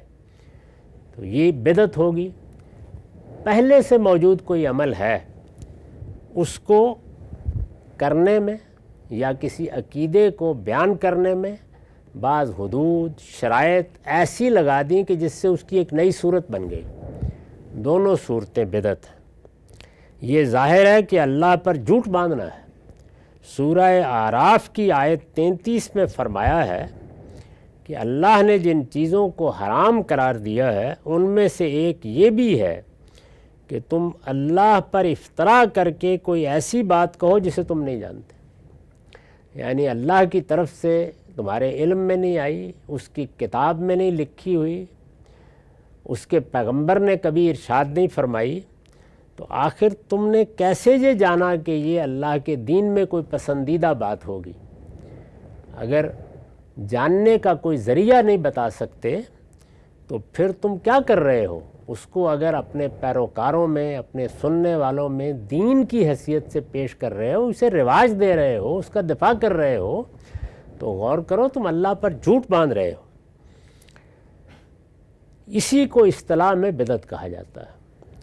Speaker 1: تو یہ بدعت ہوگی۔ پہلے سے موجود کوئی عمل ہے، اس کو کرنے میں یا کسی عقیدے کو بیان کرنے میں بعض حدود شرائط ایسی لگا دیں کہ جس سے اس کی ایک نئی صورت بن گئی، دونوں صورتیں بدعت ہیں۔ یہ ظاہر ہے کہ اللہ پر جھوٹ باندھنا ہے۔ سورہ اعراف کی آیت 33 میں فرمایا ہے کہ اللہ نے جن چیزوں کو حرام قرار دیا ہے ان میں سے ایک یہ بھی ہے کہ تم اللہ پر افترا کر کے کوئی ایسی بات کہو جسے تم نہیں جانتے، یعنی اللہ کی طرف سے تمہارے علم میں نہیں آئی، اس کی کتاب میں نہیں لکھی ہوئی، اس کے پیغمبر نے کبھی ارشاد نہیں فرمائی، تو آخر تم نے کیسے یہ جانا کہ یہ اللہ کے دین میں کوئی پسندیدہ بات ہوگی؟ اگر جاننے کا کوئی ذریعہ نہیں بتا سکتے تو پھر تم کیا کر رہے ہو؟ اس کو اگر اپنے پیروکاروں میں، اپنے سننے والوں میں دین کی حیثیت سے پیش کر رہے ہو، اسے رواج دے رہے ہو، اس کا دفاع کر رہے ہو، تو غور کرو تم اللہ پر جھوٹ باندھ رہے ہو۔ اسی کو اصطلاح میں بدعت کہا جاتا ہے،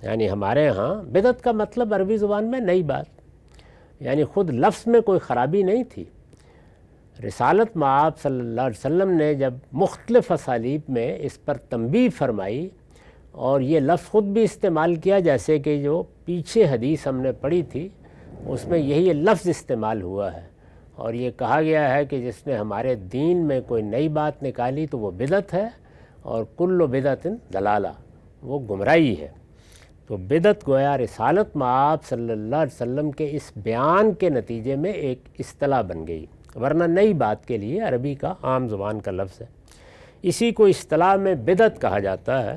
Speaker 1: یعنی ہمارے ہاں بدعت کا مطلب عربی زبان میں نئی بات، یعنی خود لفظ میں کوئی خرابی نہیں تھی۔ رسالت مآب صلی اللہ علیہ وسلم نے جب مختلف اسالیب میں اس پر تنبیہ فرمائی اور یہ لفظ خود بھی استعمال کیا، جیسے کہ جو پیچھے حدیث ہم نے پڑھی تھی اس میں یہی لفظ استعمال ہوا ہے، اور یہ کہا گیا ہے کہ جس نے ہمارے دین میں کوئی نئی بات نکالی تو وہ بدعت ہے، اور کل بدعت ضلالہ، وہ گمراہی ہے۔ تو بدعت گویا رسالت مآب صلی اللہ علیہ وسلم کے اس بیان کے نتیجے میں ایک اصطلاح بن گئی، ورنہ نئی بات کے لیے عربی کا عام زبان کا لفظ ہے۔ اسی کو اصطلاح میں بدعت کہا جاتا ہے۔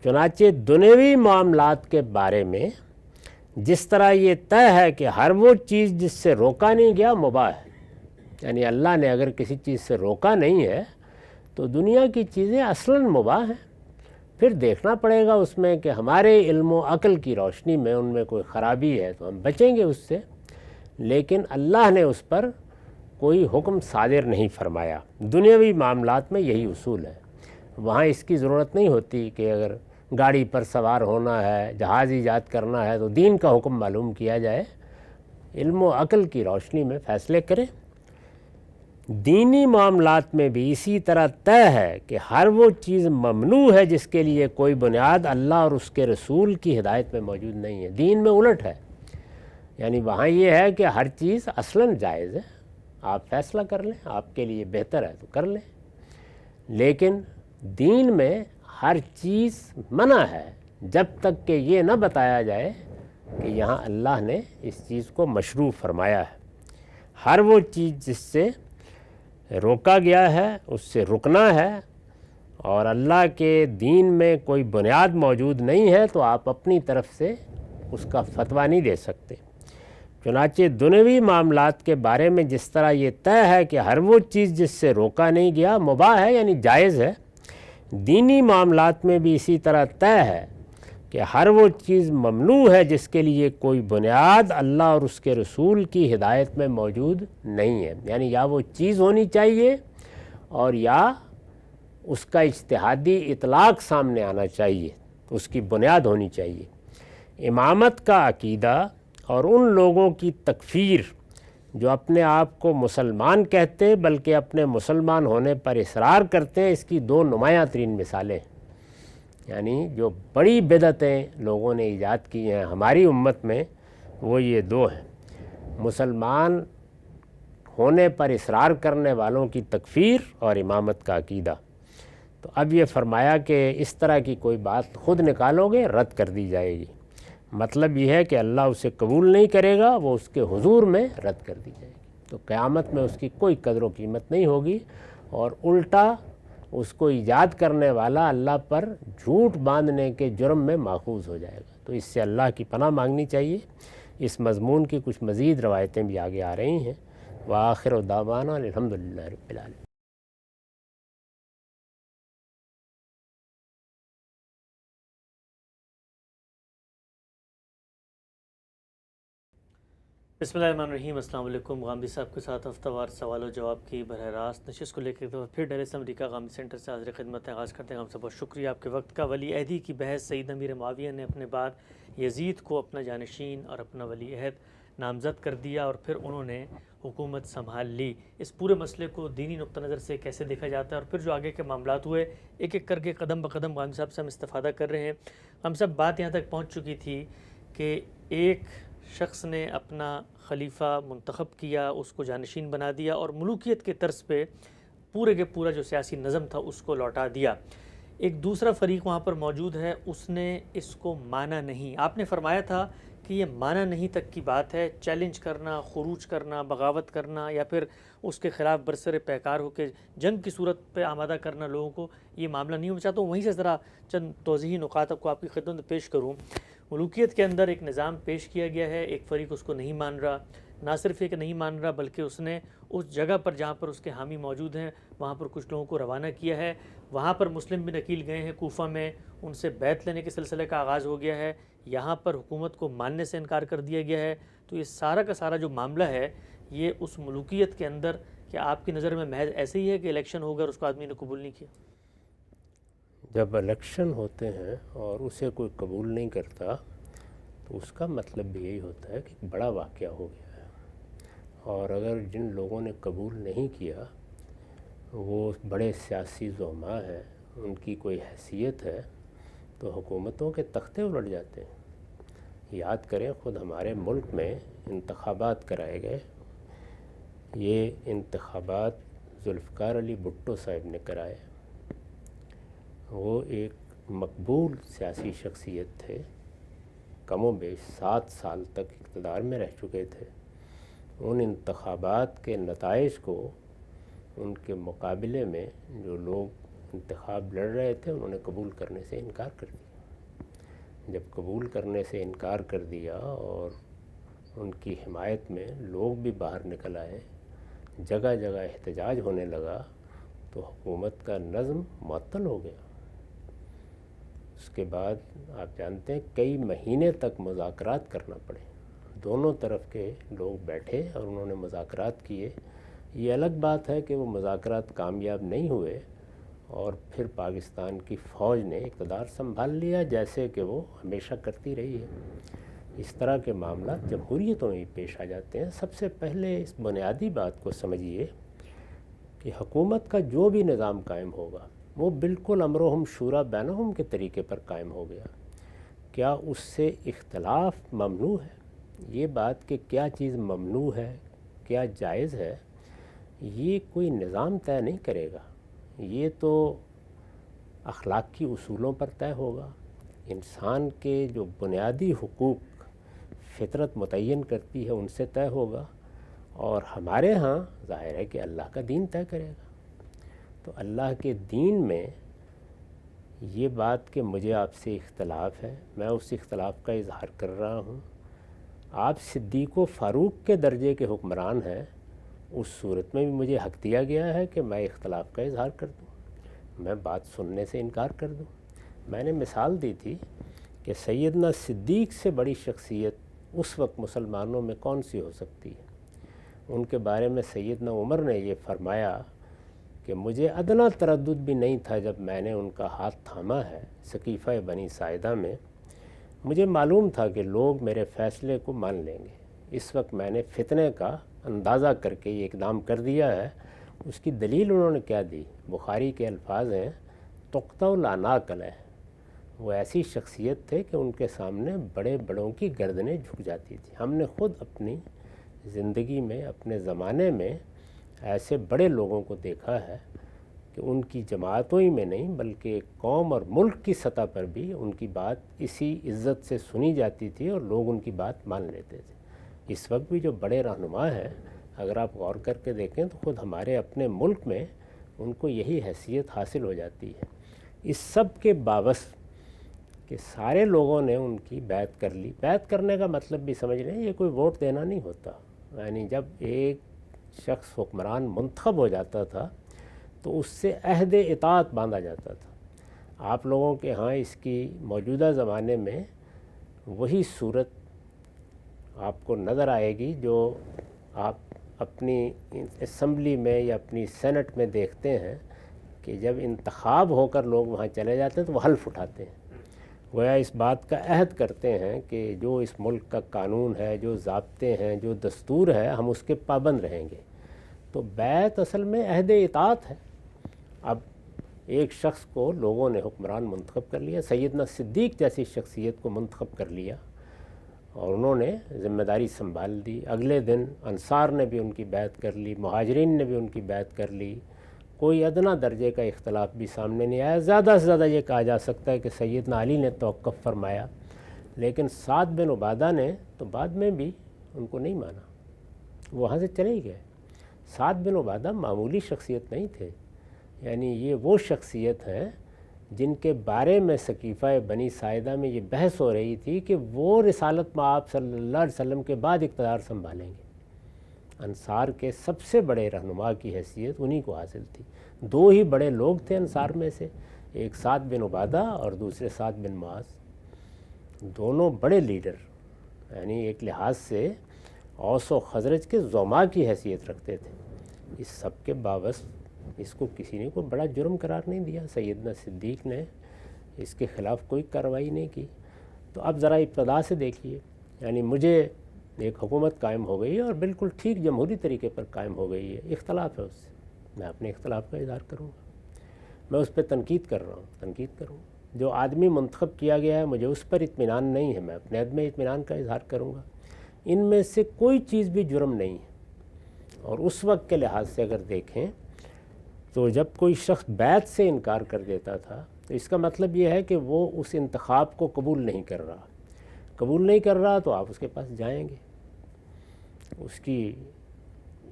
Speaker 1: چنانچہ دنیوی معاملات کے بارے میں جس طرح یہ طے ہے کہ ہر وہ چیز جس سے روکا نہیں گیا مباح ہے، یعنی اللہ نے اگر کسی چیز سے روکا نہیں ہے تو دنیا کی چیزیں اصلاً مباح ہیں، پھر دیکھنا پڑے گا اس میں کہ ہمارے علم و عقل کی روشنی میں ان میں کوئی خرابی ہے تو ہم بچیں گے اس سے، لیکن اللہ نے اس پر کوئی حکم صادر نہیں فرمایا۔ دنیاوی معاملات میں یہی اصول ہے، وہاں اس کی ضرورت نہیں ہوتی کہ اگر گاڑی پر سوار ہونا ہے، جہاز ایجاد کرنا ہے تو دین کا حکم معلوم کیا جائے، علم و عقل کی روشنی میں فیصلے کریں۔ دینی معاملات میں بھی اسی طرح طے ہے کہ ہر وہ چیز ممنوع ہے جس کے لیے کوئی بنیاد اللہ اور اس کے رسول کی ہدایت میں موجود نہیں ہے۔ دین میں الٹ ہے، یعنی وہاں یہ ہے کہ ہر چیز اصلاً جائز ہے، آپ فیصلہ کر لیں، آپ کے لیے بہتر ہے تو کر لیں، لیکن دین میں ہر چیز منع ہے جب تک کہ یہ نہ بتایا جائے کہ یہاں اللہ نے اس چیز کو مشروع فرمایا ہے۔ ہر وہ چیز جس سے روکا گیا ہے اس سے رکنا ہے، اور اللہ کے دین میں کوئی بنیاد موجود نہیں ہے تو آپ اپنی طرف سے اس کا فتویٰ نہیں دے سکتے۔ چنانچہ دنیوی معاملات کے بارے میں جس طرح یہ طے ہے کہ ہر وہ چیز جس سے روکا نہیں گیا مباح ہے، یعنی جائز ہے، دینی معاملات میں بھی اسی طرح طے ہے کہ ہر وہ چیز ممنوع ہے جس کے لیے کوئی بنیاد اللہ اور اس کے رسول کی ہدایت میں موجود نہیں ہے، یعنی یا وہ چیز ہونی چاہیے اور یا اس کا اجتہادی اطلاق سامنے آنا چاہیے، اس کی بنیاد ہونی چاہیے۔ امامت کا عقیدہ اور ان لوگوں کی تکفیر جو اپنے آپ کو مسلمان کہتے بلکہ اپنے مسلمان ہونے پر اصرار کرتے ہیں، اس کی دو نمایاں ترین مثالیں، یعنی جو بڑی بدعتیں لوگوں نے ایجاد کی ہیں ہماری امت میں، وہ یہ دو ہیں: مسلمان ہونے پر اصرار کرنے والوں کی تکفیر اور امامت کا عقیدہ۔ تو اب یہ فرمایا کہ اس طرح کی کوئی بات خود نکالو گے رد کر دی جائے گی، مطلب یہ ہے کہ اللہ اسے قبول نہیں کرے گا، وہ اس کے حضور میں رد کر دی جائے گی، تو قیامت میں اس کی کوئی قدر و قیمت نہیں ہوگی، اور الٹا اس کو ایجاد کرنے والا اللہ پر جھوٹ باندھنے کے جرم میں ماخوذ ہو جائے گا۔ تو اس سے اللہ کی پناہ مانگنی چاہیے۔ اس مضمون کی کچھ مزید روایتیں بھی آگے آ رہی ہیں۔ وآخر دعوانا الحمدللہ رب العالمین۔
Speaker 2: بسم اللہ الرحمن الرحیم۔ السلام علیکم۔ غامدی صاحب کے ساتھ ہفتہ وار سوال و جواب کی براہ راست نشست کو لے کے پھر ڈیلیس امریکہ غامدی سینٹر سے حاضر خدمت آغاز کرتے ہیں۔ ہم سے بہت شکریہ آپ کے وقت کا۔ ولی عہدی کی بحث سید امیر معاویہ نے اپنے بعد یزید کو اپنا جانشین اور اپنا ولی عہد نامزد کر دیا اور پھر انہوں نے حکومت سنبھال لی۔ اس پورے مسئلے کو دینی نقطہ نظر سے کیسے دیکھا جاتا ہے اور پھر جو آگے کے معاملات ہوئے ایک ایک کر کے قدم بقدم غامدی صاحب سے ہم استفادہ کر رہے ہیں۔ ہم سب بات یہاں تک پہنچ چکی تھی کہ ایک شخص نے اپنا خلیفہ منتخب کیا، اس کو جانشین بنا دیا اور ملوکیت کے طرز پہ پورے کے پورا جو سیاسی نظم تھا اس کو لوٹا دیا۔ ایک دوسرا فریق وہاں پر موجود ہے، اس نے اس کو مانا نہیں۔ آپ نے فرمایا تھا کہ یہ مانا نہیں تک کی بات ہے، چیلنج کرنا، خروج کرنا، بغاوت کرنا یا پھر اس کے خلاف برسر پیکار ہو کے جنگ کی صورت پہ آمادہ کرنا لوگوں کو، یہ معاملہ نہیں ہو۔ چاہتا ہوں وہیں سے ذرا چند توضیحی نکات کو آپ کی خدمت میں پیش کروں۔ ملوکیت کے اندر ایک نظام پیش کیا گیا ہے، ایک فریق اس کو نہیں مان رہا، نہ صرف یہ کہ نہیں مان رہا بلکہ اس نے اس جگہ پر جہاں پر اس کے حامی موجود ہیں وہاں پر کچھ لوگوں کو روانہ کیا ہے۔ وہاں پر مسلم بھی نکیل گئے ہیں، کوفہ میں ان سے بیعت لینے کے سلسلے کا آغاز ہو گیا ہے، یہاں پر حکومت کو ماننے سے انکار کر دیا گیا ہے۔ تو یہ سارا کا سارا جو معاملہ ہے یہ اس ملوکیت کے اندر کیا آپ کی نظر میں محض ایسے ہی ہے کہ الیکشن ہو گیا اور اس کو آدمی نے قبول نہیں کیا؟
Speaker 1: جب الیکشن ہوتے ہیں اور اسے کوئی قبول نہیں کرتا تو اس کا مطلب بھی یہی ہوتا ہے کہ بڑا واقعہ ہو گیا ہے، اور اگر جن لوگوں نے قبول نہیں کیا وہ بڑے سیاسی زعماء ہیں، ان کی کوئی حیثیت ہے، تو حکومتوں کے تختے الٹ جاتے ہیں۔ یاد کریں خود ہمارے ملک میں انتخابات کرائے گئے، یہ انتخابات ذوالفقار علی بھٹو صاحب نے کرائے۔ وہ ایک مقبول سیاسی شخصیت تھے، کم و بیش 7 سال تک اقتدار میں رہ چکے تھے۔ ان انتخابات کے نتائج کو ان کے مقابلے میں جو لوگ انتخاب لڑ رہے تھے انہوں نے قبول کرنے سے انکار کر دیا۔ جب قبول کرنے سے انکار کر دیا اور ان کی حمایت میں لوگ بھی باہر نکل آئے، جگہ جگہ احتجاج ہونے لگا، تو حکومت کا نظم معطل ہو گیا۔ اس کے بعد آپ جانتے ہیں کئی مہینے تک مذاکرات کرنا پڑے، دونوں طرف کے لوگ بیٹھے اور انہوں نے مذاکرات کیے۔ یہ الگ بات ہے کہ وہ مذاکرات کامیاب نہیں ہوئے اور پھر پاکستان کی فوج نے اقتدار سنبھال لیا، جیسے کہ وہ ہمیشہ کرتی رہی ہے۔ اس طرح کے معاملات جمہوریتوں میں پیش آ جاتے ہیں۔ سب سے پہلے اس بنیادی بات کو سمجھیے کہ حکومت کا جو بھی نظام قائم ہوگا وہ بالکل امرہم شورا بینہم کے طریقے پر قائم ہو گیا۔ کیا اس سے اختلاف ممنوع ہے؟ یہ بات کہ کیا چیز ممنوع ہے، کیا جائز ہے، یہ کوئی نظام طے نہیں کرے گا، یہ تو اخلاق کی اصولوں پر طے ہوگا۔ انسان کے جو بنیادی حقوق فطرت متعین کرتی ہے ان سے طے ہوگا، اور ہمارے ہاں ظاہر ہے کہ اللہ کا دین طے کرے گا۔ تو اللہ کے دین میں یہ بات کہ مجھے آپ سے اختلاف ہے، میں اس اختلاف کا اظہار کر رہا ہوں، آپ صدیق و فاروق کے درجے کے حکمران ہیں، اس صورت میں بھی مجھے حق دیا گیا ہے کہ میں اختلاف کا اظہار کر دوں۔ میں بات سننے سے انکار کر دوں؟ میں نے مثال دی تھی کہ سیدنا صدیق سے بڑی شخصیت اس وقت مسلمانوں میں کون سی ہو سکتی ہے؟ ان کے بارے میں سیدنا عمر نے یہ فرمایا کہ مجھے ادنا تردد بھی نہیں تھا جب میں نے ان کا ہاتھ تھاما ہے سقیفہ بنی ساعدہ میں، مجھے معلوم تھا کہ لوگ میرے فیصلے کو مان لیں گے۔ اس وقت میں نے فتنے کا اندازہ کر کے یہ اقدام کر دیا ہے۔ اس کی دلیل انہوں نے کیا دی؟ بخاری کے الفاظ ہیں تقطع العناق علیہ، وہ ایسی شخصیت تھے کہ ان کے سامنے بڑے بڑوں کی گردنیں جھک جاتی تھیں۔ ہم نے خود اپنی زندگی میں اپنے زمانے میں ایسے بڑے لوگوں کو دیکھا ہے کہ ان کی جماعتوں ہی میں نہیں بلکہ قوم اور ملک کی سطح پر بھی ان کی بات اسی عزت سے سنی جاتی تھی اور لوگ ان کی بات مان لیتے تھے۔ اس وقت بھی جو بڑے رہنما ہیں اگر آپ غور کر کے دیکھیں تو خود ہمارے اپنے ملک میں ان کو یہی حیثیت حاصل ہو جاتی ہے۔ اس سب کے باوجود کہ سارے لوگوں نے ان کی بیعت کر لی۔ بیعت کرنے کا مطلب بھی سمجھ لیں، یہ کوئی ووٹ دینا نہیں ہوتا، یعنی جب ایک شخص حکمران منتخب ہو جاتا تھا تو اس سے عہد اطاعت باندھا جاتا تھا۔ آپ لوگوں کے ہاں اس کی موجودہ زمانے میں وہی صورت آپ کو نظر آئے گی جو آپ اپنی اسمبلی میں یا اپنی سینٹ میں دیکھتے ہیں کہ جب انتخاب ہو کر لوگ وہاں چلے جاتے ہیں تو وہ حلف اٹھاتے ہیں، گویا اس بات کا عہد کرتے ہیں کہ جو اس ملک کا قانون ہے، جو ضابطے ہیں، جو دستور ہے، ہم اس کے پابند رہیں گے۔ تو بیعت اصل میں عہد اطاعت ہے۔ اب ایک شخص کو لوگوں نے حکمران منتخب کر لیا، سیدنا صدیق جیسی شخصیت کو منتخب کر لیا اور انہوں نے ذمہ داری سنبھال دی۔ اگلے دن انصار نے بھی ان کی بیعت کر لی، مہاجرین نے بھی ان کی بیعت کر لی، کوئی ادنا درجے کا اختلاف بھی سامنے نہیں آیا۔ زیادہ سے زیادہ یہ کہا جا سکتا ہے کہ سیدنا علی نے توقف فرمایا، لیکن سعد بن عبادہ نے تو بعد میں بھی ان کو نہیں مانا، وہاں سے چلے ہی گئے۔ سعد بن عبادہ معمولی شخصیت نہیں تھے، یعنی یہ وہ شخصیت ہیں جن کے بارے میں سقیفہ بنی ساعدہ میں یہ بحث ہو رہی تھی کہ وہ رسالت مآب صلی اللہ علیہ وسلم کے بعد اقتدار سنبھالیں گے۔ انصار کے سب سے بڑے رہنما کی حیثیت انہی کو حاصل تھی۔ دو ہی بڑے لوگ تھے انصار میں سے، ایک سعد بن عبادہ اور دوسرے سعد بن معاذ، دونوں بڑے لیڈر، یعنی ایک لحاظ سے اوس و خزرج کے زعماء کی حیثیت رکھتے تھے۔ اس سب کے باوجود اس کو کسی نے کوئی بڑا جرم قرار نہیں دیا، سیدنا صدیق نے اس کے خلاف کوئی کارروائی نہیں کی۔ تو اب ذرا ابتدا سے دیکھیے، یعنی مجھے ایک حکومت قائم ہو گئی ہے اور بالکل ٹھیک جمہوری طریقے پر قائم ہو گئی ہے، اختلاف ہے اس سے، میں اپنے اختلاف کا اظہار کروں گا، میں اس پہ تنقید کر رہا ہوں، تنقید کروں گا۔ جو آدمی منتخب کیا گیا ہے مجھے اس پر اطمینان نہیں ہے، میں اپنے عدم اطمینان کا اظہار کروں گا۔ ان میں سے کوئی چیز بھی جرم نہیں ہے۔ اور اس وقت کے لحاظ سے اگر دیکھیں تو جب کوئی شخص بیعت سے انکار کر دیتا تھا تو اس کا مطلب یہ ہے کہ وہ اس انتخاب کو قبول نہیں کر رہا۔ قبول نہیں کر رہا تو آپ اس کے پاس جائیں گے، اس کی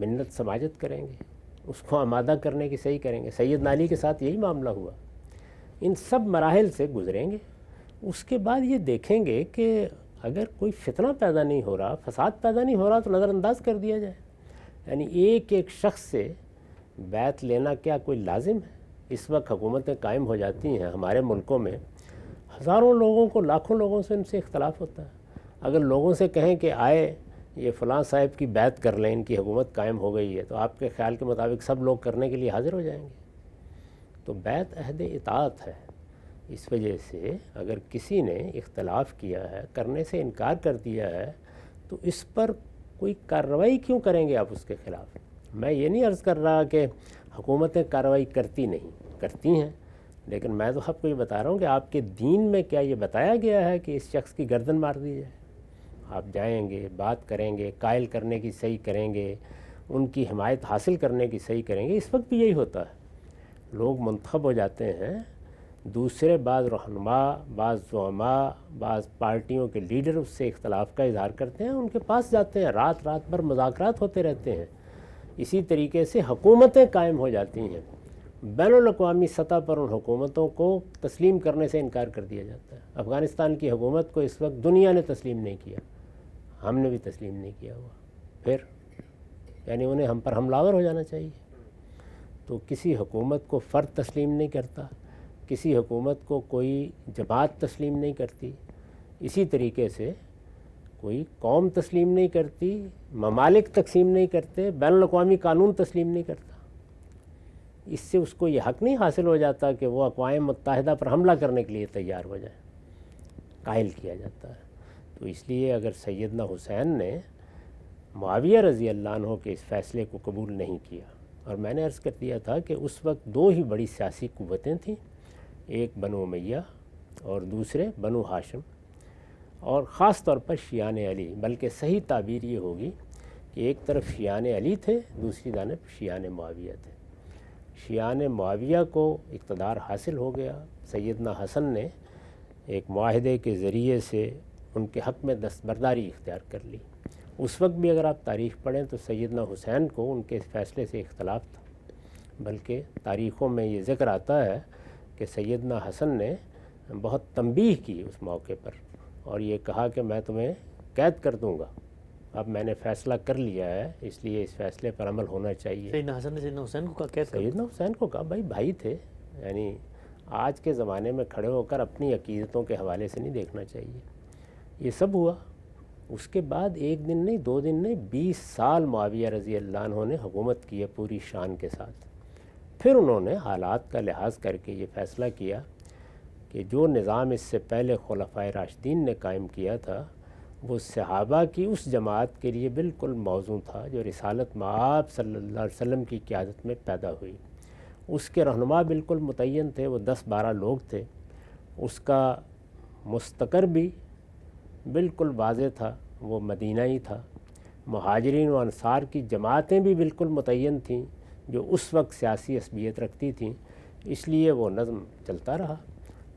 Speaker 1: منت سماجت کریں گے، اس کو آمادہ کرنے کی صحیح کریں گے۔ سیدنا علی کے ساتھ یہی معاملہ ہوا، ان سب مراحل سے گزریں گے، اس کے بعد یہ دیکھیں گے کہ اگر کوئی فتنہ پیدا نہیں ہو رہا، فساد پیدا نہیں ہو رہا تو نظر انداز کر دیا جائے۔ یعنی ایک ایک شخص سے بیعت لینا کیا کوئی لازم ہے؟ اس وقت حکومتیں قائم ہو جاتی ہیں ہمارے ملکوں میں، ہزاروں لوگوں کو، لاکھوں لوگوں سے ان سے اختلاف ہوتا ہے۔ اگر لوگوں سے کہیں کہ آئے یہ فلاں صاحب کی بیعت کر لیں، ان کی حکومت قائم ہو گئی ہے، تو آپ کے خیال کے مطابق سب لوگ کرنے کے لیے حاضر ہو جائیں گے؟ تو بیعت عہد اطاعت ہے۔ اس وجہ سے اگر کسی نے اختلاف کیا ہے، کرنے سے انکار کر دیا ہے، تو اس پر کوئی کارروائی کیوں کریں گے آپ اس کے خلاف؟ میں یہ نہیں عرض کر رہا کہ حکومتیں کارروائی کرتی نہیں، کرتی ہیں، لیکن میں تو آپ کو یہ بتا رہا ہوں کہ آپ کے دین میں کیا یہ بتایا گیا ہے کہ اس شخص کی گردن مار دی جائے؟ آپ جائیں گے، بات کریں گے، قائل کرنے کی صحیح کریں گے، ان کی حمایت حاصل کرنے کی صحیح کریں گے۔ اس وقت بھی یہی ہوتا ہے، لوگ منتخب ہو جاتے ہیں، دوسرے بعض رہنما، بعض زعماء، بعض پارٹیوں کے لیڈر اس سے اختلاف کا اظہار کرتے ہیں، ان کے پاس جاتے ہیں، رات رات بھر مذاکرات ہوتے رہتے ہیں۔ اسی طریقے سے حکومتیں قائم ہو جاتی ہیں، بین الاقوامی سطح پر ان حکومتوں کو تسلیم کرنے سے انکار کر دیا جاتا ہے۔ افغانستان کی حکومت کو اس وقت دنیا نے تسلیم نہیں کیا، ہم نے بھی تسلیم نہیں کیا ہوا، پھر یعنی انہیں ہم پر حملہ آور ہو جانا چاہیے۔ تو کسی حکومت کو فرد تسلیم نہیں کرتا، کسی حکومت کو کوئی جماعت تسلیم نہیں کرتی، اسی طریقے سے کوئی قوم تسلیم نہیں کرتی، ممالک تقسیم نہیں کرتے، بین الاقوامی قانون تسلیم نہیں کرتا۔ اس سے اس کو یہ حق نہیں حاصل ہو جاتا کہ وہ اقوام متحدہ پر حملہ کرنے کے لیے تیار ہو جائے، قائل کیا جاتا ہے۔ تو اس لیے اگر سیدنا حسین نے معاویہ رضی اللہ عنہ کے اس فیصلے کو قبول نہیں کیا، اور میں نے عرض کر دیا تھا کہ اس وقت دو ہی بڑی سیاسی قوتیں تھیں، ایک بنو امیہ اور دوسرے بنو ہاشم، اور خاص طور پر شیعان علی، بلکہ صحیح تعبیر یہ ہوگی کہ ایک طرف شیعان علی تھے، دوسری جانب شیعان معاویہ تھے۔ شیعان معاویہ کو اقتدار حاصل ہو گیا، سیدنا حسن نے ایک معاہدے کے ذریعے سے ان کے حق میں دستبرداری اختیار کر لی۔ اس وقت بھی اگر آپ تاریخ پڑھیں تو سیدنا حسین کو ان کے فیصلے سے اختلاف تھا، بلکہ تاریخوں میں یہ ذکر آتا ہے کہ سیدنا حسن نے بہت تنبیہ کی اس موقع پر، اور یہ کہا کہ میں تمہیں قید کر دوں گا، اب میں نے فیصلہ کر لیا ہے، اس لیے اس فیصلے پر عمل ہونا چاہیے۔
Speaker 2: سیدنا حسن نے سیدنا حسین کو قید کر
Speaker 1: سیدنا حسین کو کہا، بھائی تھے، یعنی آج کے زمانے میں کھڑے ہو کر اپنی عقیدتوں کے حوالے سے نہیں دیکھنا چاہیے۔ یہ سب ہوا، اس کے بعد ایک دن نہیں، 2 دن نہیں، 20 سال معاویہ رضی اللہ عنہ نے حکومت کی ہے پوری شان کے ساتھ۔ پھر انہوں نے حالات کا لحاظ کر کے یہ فیصلہ کیا کہ جو نظام اس سے پہلے خلفائے راشدین نے قائم کیا تھا وہ صحابہ کی اس جماعت کے لیے بالکل موزوں تھا جو رسالت مآب صلی اللہ علیہ وسلم کی قیادت میں پیدا ہوئی۔ اس کے رہنما بالکل متعین تھے، وہ 10-12 لوگ تھے۔ اس کا مستقر بھی بالکل واضح تھا، وہ مدینہ ہی تھا۔ مہاجرین و انصار کی جماعتیں بھی بالکل متعین تھیں جو اس وقت سیاسی عصبیت رکھتی تھیں، اس لیے وہ نظم چلتا رہا۔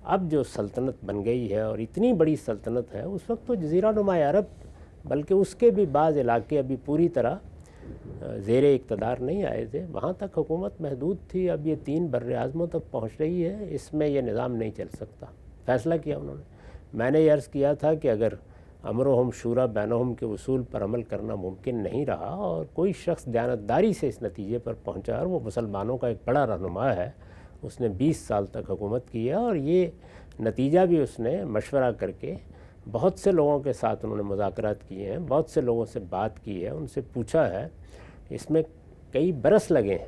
Speaker 1: اب جو سلطنت بن گئی ہے اور اتنی بڑی سلطنت ہے، اس وقت تو جزیرہ نما عرب بلکہ اس کے بھی بعض علاقے ابھی پوری طرح زیر اقتدار نہیں آئے تھے، وہاں تک حکومت محدود تھی۔ اب یہ 3 بر اعظموں تک پہنچ رہی ہے، اس میں یہ نظام نہیں چل سکتا۔ فیصلہ کیا انہوں نے، میں نے یہ عرض کیا تھا کہ اگر امرہم شورا بینہم کے اصول پر عمل کرنا ممکن نہیں رہا اور کوئی شخص دیانتداری سے اس نتیجے پر پہنچا، اور وہ مسلمانوں کا ایک بڑا رہنما ہے، اس نے 20 سال تک حکومت کی ہے، اور یہ نتیجہ بھی اس نے مشورہ کر کے بہت سے لوگوں کے ساتھ انہوں نے مذاکرات کیے ہیں، بہت سے لوگوں سے بات کی ہے، ان سے پوچھا ہے، اس میں کئی برس لگے ہیں،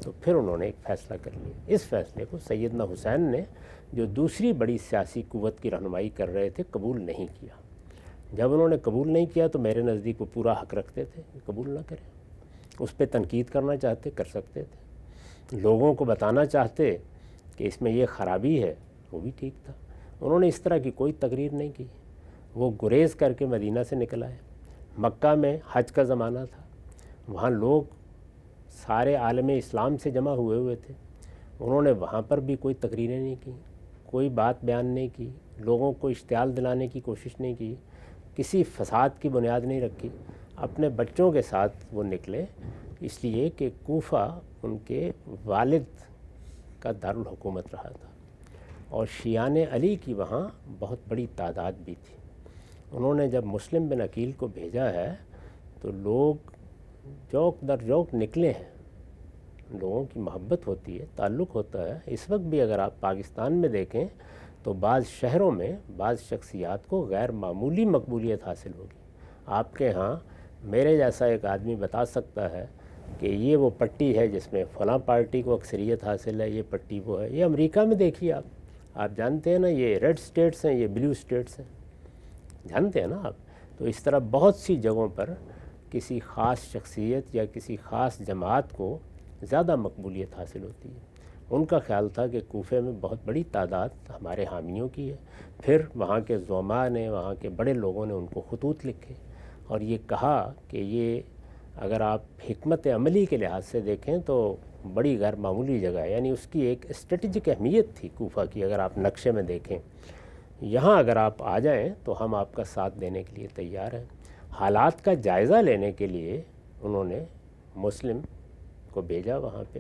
Speaker 1: تو پھر انہوں نے ایک فیصلہ کر لیا۔ اس فیصلے کو سیدنا حسین نے، جو دوسری بڑی سیاسی قوت کی رہنمائی کر رہے تھے، قبول نہیں کیا۔ جب انہوں نے قبول نہیں کیا تو میرے نزدیک وہ پورا حق رکھتے تھے کہ قبول نہ کریں، اس پہ تنقید کرنا چاہتے کر سکتے تھے، لوگوں کو بتانا چاہتے کہ اس میں یہ خرابی ہے، وہ بھی ٹھیک تھا۔ انہوں نے اس طرح کی کوئی تقریر نہیں کی، وہ گریز کر کے مدینہ سے نکل آئے۔ مکہ میں حج کا زمانہ تھا، وہاں لوگ سارے عالم اسلام سے جمع ہوئے تھے، انہوں نے وہاں پر بھی کوئی تقریریں نہیں کی، کوئی بات بیان نہیں کی، لوگوں کو اشتعال دلانے کی کوشش نہیں کی، کسی فساد کی بنیاد نہیں رکھی۔ اپنے بچوں کے ساتھ وہ نکلے، اس لیے کہ کوفہ ان کے والد کا دارالحکومت رہا تھا، اور شیعان علی کی وہاں بہت بڑی تعداد بھی تھی۔ انہوں نے جب مسلم بن عقیل کو بھیجا ہے تو لوگ جوک در جوک نکلے ہیں، لوگوں کی محبت ہوتی ہے، تعلق ہوتا ہے۔ اس وقت بھی اگر آپ پاکستان میں دیکھیں تو بعض شہروں میں بعض شخصیات کو غیر معمولی مقبولیت حاصل ہوگی۔ آپ کے ہاں میرے جیسا ایک آدمی بتا سکتا ہے کہ یہ وہ پٹی ہے جس میں فلاں پارٹی کو اکثریت حاصل ہے، یہ پٹی وہ ہے۔ یہ امریکہ میں دیکھیے آپ جانتے ہیں نا، یہ ریڈ سٹیٹس ہیں، یہ بلیو سٹیٹس ہیں، جانتے ہیں نا آپ۔ تو اس طرح بہت سی جگہوں پر کسی خاص شخصیت یا کسی خاص جماعت کو زیادہ مقبولیت حاصل ہوتی ہے۔ ان کا خیال تھا کہ کوفے میں بہت بڑی تعداد ہمارے حامیوں کی ہے۔ پھر وہاں کے زعماء نے، وہاں کے بڑے لوگوں نے ان کو خطوط لکھے اور یہ کہا کہ یہ اگر آپ حکمت عملی کے لحاظ سے دیکھیں تو بڑی غیر معمولی جگہ ہے، یعنی اس کی ایک اسٹریٹجک اہمیت تھی کوفہ کی۔ اگر آپ نقشے میں دیکھیں، یہاں اگر آپ آ جائیں تو ہم آپ کا ساتھ دینے کے لیے تیار ہیں۔ حالات کا جائزہ لینے کے لیے انہوں نے مسلم کو بھیجا وہاں پہ۔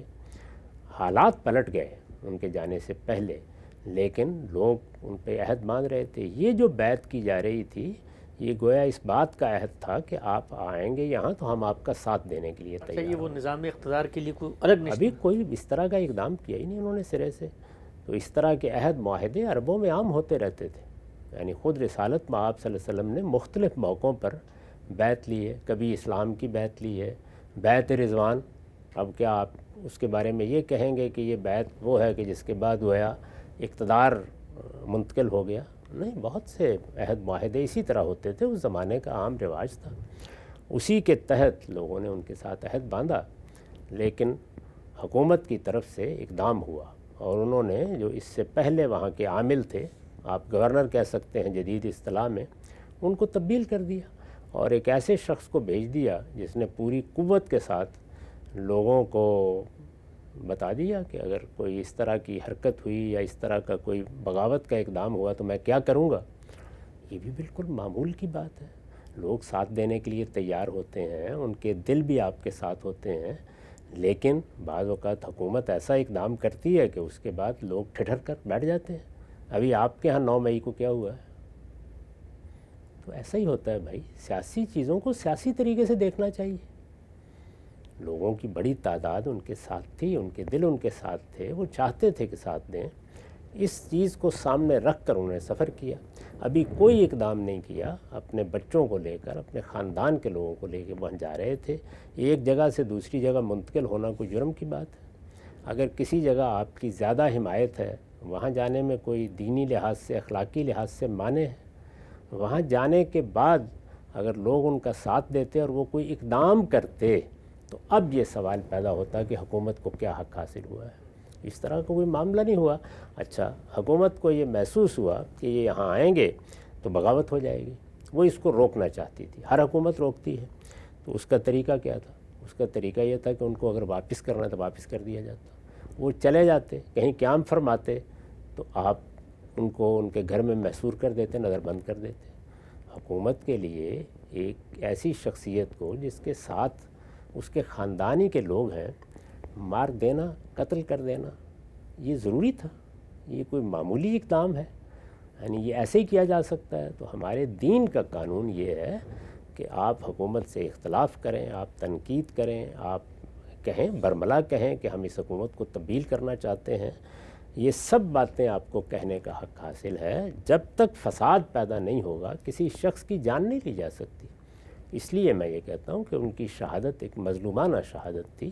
Speaker 1: حالات پلٹ گئے ان کے جانے سے پہلے، لیکن لوگ ان پہ عہد باندھ رہے تھے۔ یہ جو بیعت کی جا رہی تھی یہ گویا اس بات کا عہد تھا کہ آپ آئیں گے یہاں تو ہم آپ کا ساتھ دینے کے لیے
Speaker 2: اچھا،
Speaker 1: تیار
Speaker 2: یہ
Speaker 1: ہیں۔
Speaker 2: وہ نظام اقتدار کے لیے کوئی الگ
Speaker 1: ابھی کوئی اس طرح کا اقدام کیا ہی نہیں انہوں نے سرے سے۔ تو اس طرح کے عہد معاہدے عربوں میں عام ہوتے رہتے تھے، یعنی خود رسالت میں آپ صلی اللہ علیہ وسلم نے مختلف موقعوں پر بیعت لی ہے، کبھی اسلام کی بیعت لی ہے، بیعت رضوان۔ اب کیا آپ اس کے بارے میں یہ کہیں گے کہ یہ بیعت وہ ہے کہ جس کے بعد گویا اقتدار منتقل ہو گیا؟ نہیں، بہت سے عہد معاہدے اسی طرح ہوتے تھے، اس زمانے کا عام رواج تھا، اسی کے تحت لوگوں نے ان کے ساتھ عہد باندھا۔ لیکن حکومت کی طرف سے اقدام ہوا اور انہوں نے جو اس سے پہلے وہاں کے عامل تھے، آپ گورنر کہہ سکتے ہیں جدید اصطلاح میں، ان کو تبدیل کر دیا اور ایک ایسے شخص کو بھیج دیا جس نے پوری قوت کے ساتھ لوگوں کو بتا دیا کہ اگر کوئی اس طرح کی حرکت ہوئی یا اس طرح کا کوئی بغاوت کا اقدام ہوا تو میں کیا کروں گا۔ یہ بھی بالکل معمول کی بات ہے، لوگ ساتھ دینے کے لیے تیار ہوتے ہیں، ان کے دل بھی آپ کے ساتھ ہوتے ہیں، لیکن بعض اوقات حکومت ایسا اقدام کرتی ہے کہ اس کے بعد لوگ ٹھٹر کر بیٹھ جاتے ہیں۔ ابھی آپ کے ہاں 9 مئی کو کیا ہوا ہے؟ تو ایسا ہی ہوتا ہے بھائی، سیاسی چیزوں کو سیاسی طریقے سے دیکھنا چاہیے۔ لوگوں کی بڑی تعداد ان کے ساتھ تھی، ان کے دل ان کے ساتھ تھے، وہ چاہتے تھے کہ ساتھ دیں، اس چیز کو سامنے رکھ کر انہوں نے سفر کیا۔ ابھی کوئی اقدام نہیں کیا، اپنے بچوں کو لے کر، اپنے خاندان کے لوگوں کو لے کے وہاں جا رہے تھے۔ ایک جگہ سے دوسری جگہ منتقل ہونا کوئی جرم کی بات ہے؟ اگر کسی جگہ آپ کی زیادہ حمایت ہے، وہاں جانے میں کوئی دینی لحاظ سے، اخلاقی لحاظ سے مانع ہے؟ وہاں جانے کے بعد اگر لوگ ان کا ساتھ دیتے اور وہ کوئی اقدام کرتے تو اب یہ سوال پیدا ہوتا کہ حکومت کو کیا حق حاصل ہوا ہے۔ اس طرح کا کوئی معاملہ نہیں ہوا۔ اچھا، حکومت کو یہ محسوس ہوا کہ یہ یہاں آئیں گے تو بغاوت ہو جائے گی، وہ اس کو روکنا چاہتی تھی، ہر حکومت روکتی ہے۔ تو اس کا طریقہ کیا تھا؟ اس کا طریقہ یہ تھا کہ ان کو اگر واپس کرنا تو واپس کر دیا جاتا، وہ چلے جاتے، کہیں قیام فرماتے تو آپ ان کو ان کے گھر میں محصور کر دیتے، نظر بند کر دیتے۔ حکومت کے لیے ایک ایسی شخصیت کو جس کے ساتھ اس کے خاندانی کے لوگ ہیں مار دینا، قتل کر دینا، یہ ضروری تھا؟ یہ کوئی معمولی اقدام ہے؟ یعنی یہ ایسے ہی کیا جا سکتا ہے؟ تو ہمارے دین کا قانون یہ ہے کہ آپ حکومت سے اختلاف کریں، آپ تنقید کریں، آپ کہیں، برملا کہیں کہ ہم اس حکومت کو تبدیل کرنا چاہتے ہیں، یہ سب باتیں آپ کو کہنے کا حق حاصل ہے۔ جب تک فساد پیدا نہیں ہوگا کسی شخص کی جان نہیں لی جا سکتی۔ اس لیے میں یہ کہتا ہوں کہ ان کی شہادت ایک مظلومانہ شہادت تھی،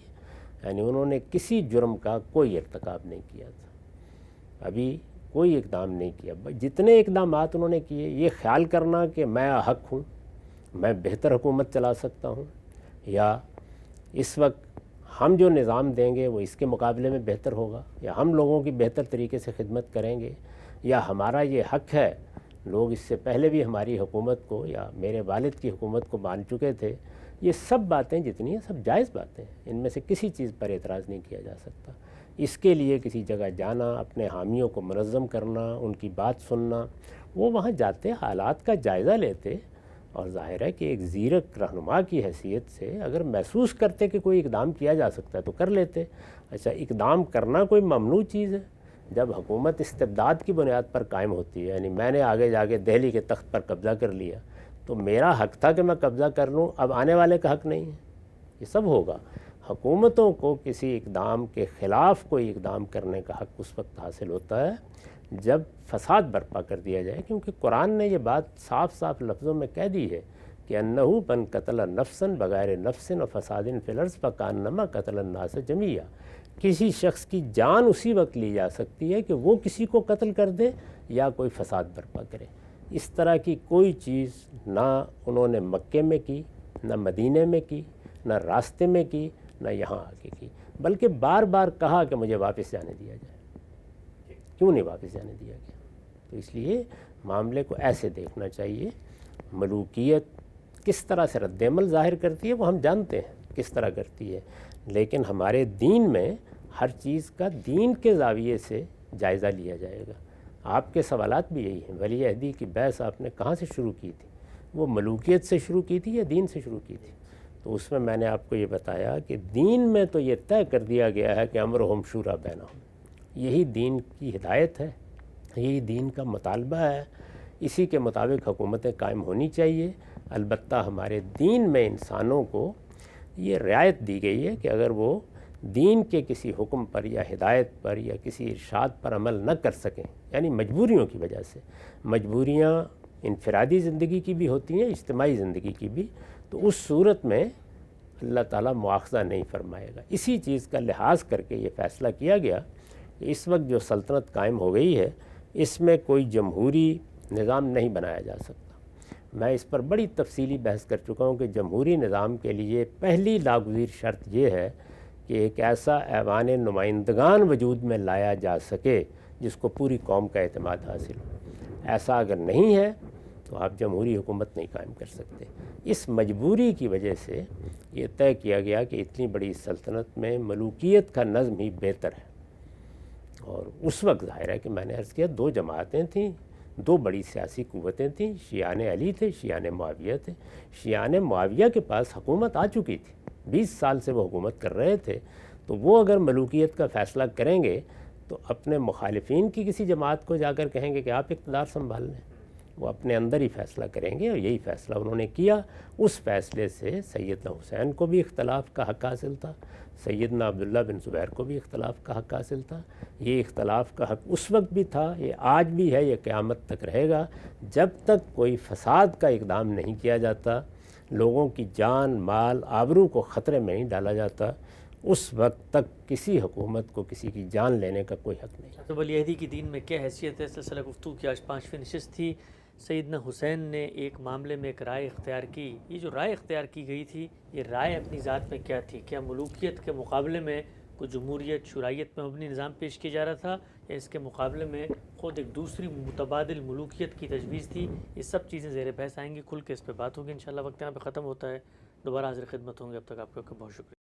Speaker 1: یعنی انہوں نے کسی جرم کا کوئی ارتکاب نہیں کیا تھا، ابھی کوئی اقدام نہیں کیا۔ جتنے اقدامات انہوں نے کیے، یہ خیال کرنا کہ میں حق ہوں، میں بہتر حکومت چلا سکتا ہوں، یا اس وقت ہم جو نظام دیں گے وہ اس کے مقابلے میں بہتر ہوگا، یا ہم لوگوں کی بہتر طریقے سے خدمت کریں گے، یا ہمارا یہ حق ہے، لوگ اس سے پہلے بھی ہماری حکومت کو یا میرے والد کی حکومت کو مان چکے تھے۔ یہ سب باتیں جتنی ہیں سب جائز باتیں ہیں، ان میں سے کسی چیز پر اعتراض نہیں کیا جا سکتا۔ اس کے لیے کسی جگہ جانا، اپنے حامیوں کو منظم کرنا، ان کی بات سننا، وہ وہاں جاتے، حالات کا جائزہ لیتے، اور ظاہر ہے کہ ایک زیرک رہنما کی حیثیت سے اگر محسوس کرتے کہ کوئی اقدام کیا جا سکتا ہے تو کر لیتے۔ اچھا، اقدام کرنا کوئی ممنوع چیز ہے؟ جب حکومت استبداد کی بنیاد پر قائم ہوتی ہے، یعنی میں نے آگے جا کے دہلی کے تخت پر قبضہ کر لیا تو میرا حق تھا کہ میں قبضہ کر لوں، اب آنے والے کا حق نہیں ہے، یہ سب ہوگا۔ حکومتوں کو کسی اقدام کے خلاف کوئی اقدام کرنے کا حق اس وقت حاصل ہوتا ہے جب فساد برپا کر دیا جائے، کیونکہ قرآن نے یہ بات صاف صاف لفظوں میں کہہ دی ہے کہ انہو من قتل نفسا بغیر نفس و فساد فی الارض فکانما قتل الناس جمیعا۔ کسی شخص کی جان اسی وقت لی جا سکتی ہے کہ وہ کسی کو قتل کر دے یا کوئی فساد برپا کرے۔ اس طرح کی کوئی چیز نہ انہوں نے مکے میں کی، نہ مدینے میں کی، نہ راستے میں کی، نہ یہاں آ کے کی، بلکہ بار بار کہا کہ مجھے واپس جانے دیا جائے۔ کیوں نہیں واپس جانے دیا گیا؟ تو اس لیے معاملے کو ایسے دیکھنا چاہیے۔ ملوکیت کس طرح سے رد عمل ظاہر کرتی ہے وہ ہم جانتے ہیں کس طرح کرتی ہے، لیکن ہمارے دین میں ہر چیز کا دین کے زاویے سے جائزہ لیا جائے گا۔ آپ کے سوالات بھی یہی ہیں، ولی عہدی کی بحث آپ نے کہاں سے شروع کی تھی؟ وہ ملوکیت سے شروع کی تھی یا دین سے شروع کی تھی؟ تو اس میں نے آپ کو یہ بتایا کہ دین میں تو یہ طے کر دیا گیا ہے کہ امرہم شورا بینہم، یہی دین کی ہدایت ہے، یہی دین کا مطالبہ ہے، اسی کے مطابق حکومتیں قائم ہونی چاہیے۔ البتہ ہمارے دین میں انسانوں کو یہ رعایت دی گئی ہے کہ اگر وہ دین کے کسی حکم پر یا ہدایت پر یا کسی ارشاد پر عمل نہ کر سکیں، یعنی مجبوریوں کی وجہ سے، مجبوریاں انفرادی زندگی کی بھی ہوتی ہیں، اجتماعی زندگی کی بھی، تو اس صورت میں اللہ تعالیٰ مواخذہ نہیں فرمائے گا۔ اسی چیز کا لحاظ کر کے یہ فیصلہ کیا گیا کہ اس وقت جو سلطنت قائم ہو گئی ہے اس میں کوئی جمہوری نظام نہیں بنایا جا سکتا۔ میں اس پر بڑی تفصیلی بحث کر چکا ہوں کہ جمہوری نظام کے لیے پہلی ناگزیر شرط یہ ہے کہ ایک ایسا ایوان نمائندگان وجود میں لایا جا سکے جس کو پوری قوم کا اعتماد حاصل ہو۔ ایسا اگر نہیں ہے تو آپ جمہوری حکومت نہیں قائم کر سکتے۔ اس مجبوری کی وجہ سے یہ طے کیا گیا کہ اتنی بڑی سلطنت میں ملوکیت کا نظم ہی بہتر ہے۔ اور اس وقت ظاہر ہے کہ میں نے عرض کیا 2 جماعتیں تھیں، 2 بڑی سیاسی قوتیں تھیں، شیعان علی تھے، شیعان معاویہ تھے۔ شیعان معاویہ کے پاس حکومت آ چکی تھی، 20 سال سے وہ حکومت کر رہے تھے، تو وہ اگر ملوکیت کا فیصلہ کریں گے تو اپنے مخالفین کی کسی جماعت کو جا کر کہیں گے کہ آپ اقتدار سنبھال لیں، وہ اپنے اندر ہی فیصلہ کریں گے، اور یہی فیصلہ انہوں نے کیا۔ اس فیصلے سے سیدنا حسین کو بھی اختلاف کا حق حاصل تھا، سیدنا عبداللہ بن زبیر کو بھی اختلاف کا حق حاصل تھا۔ یہ اختلاف کا حق اس وقت بھی تھا، یہ آج بھی ہے، یہ قیامت تک رہے گا۔ جب تک کوئی فساد کا اقدام نہیں کیا جاتا، لوگوں کی جان، مال، آبرو کو خطرے میں نہیں ڈالا جاتا، اس وقت تک کسی حکومت کو کسی کی جان لینے کا کوئی حق نہیں۔
Speaker 2: تو ولی عہدی کی دین میں کیا حیثیت ہے؟ سلسلہ گفتگو کی آج 5ویں نشست تھی۔ سیدنا حسین نے ایک معاملے میں ایک رائے اختیار کی۔ یہ جو رائے اختیار کی گئی تھی، یہ رائے اپنی ذات میں کیا تھی؟ کیا ملوکیت کے مقابلے میں کوئی جمہوریت، شرائعیت میں مبنی نظام پیش کیا جا رہا تھا، یا اس کے مقابلے میں خود ایک دوسری متبادل ملوکیت کی تجویز تھی؟ یہ سب چیزیں زیر بحث آئیں گی، کھل کے اس پہ بات ہوگی انشاءاللہ۔ وقت یہاں پہ ختم ہوتا ہے، دوبارہ حاضر خدمت ہوں گے، اب تک آپ کا بہت شکریہ۔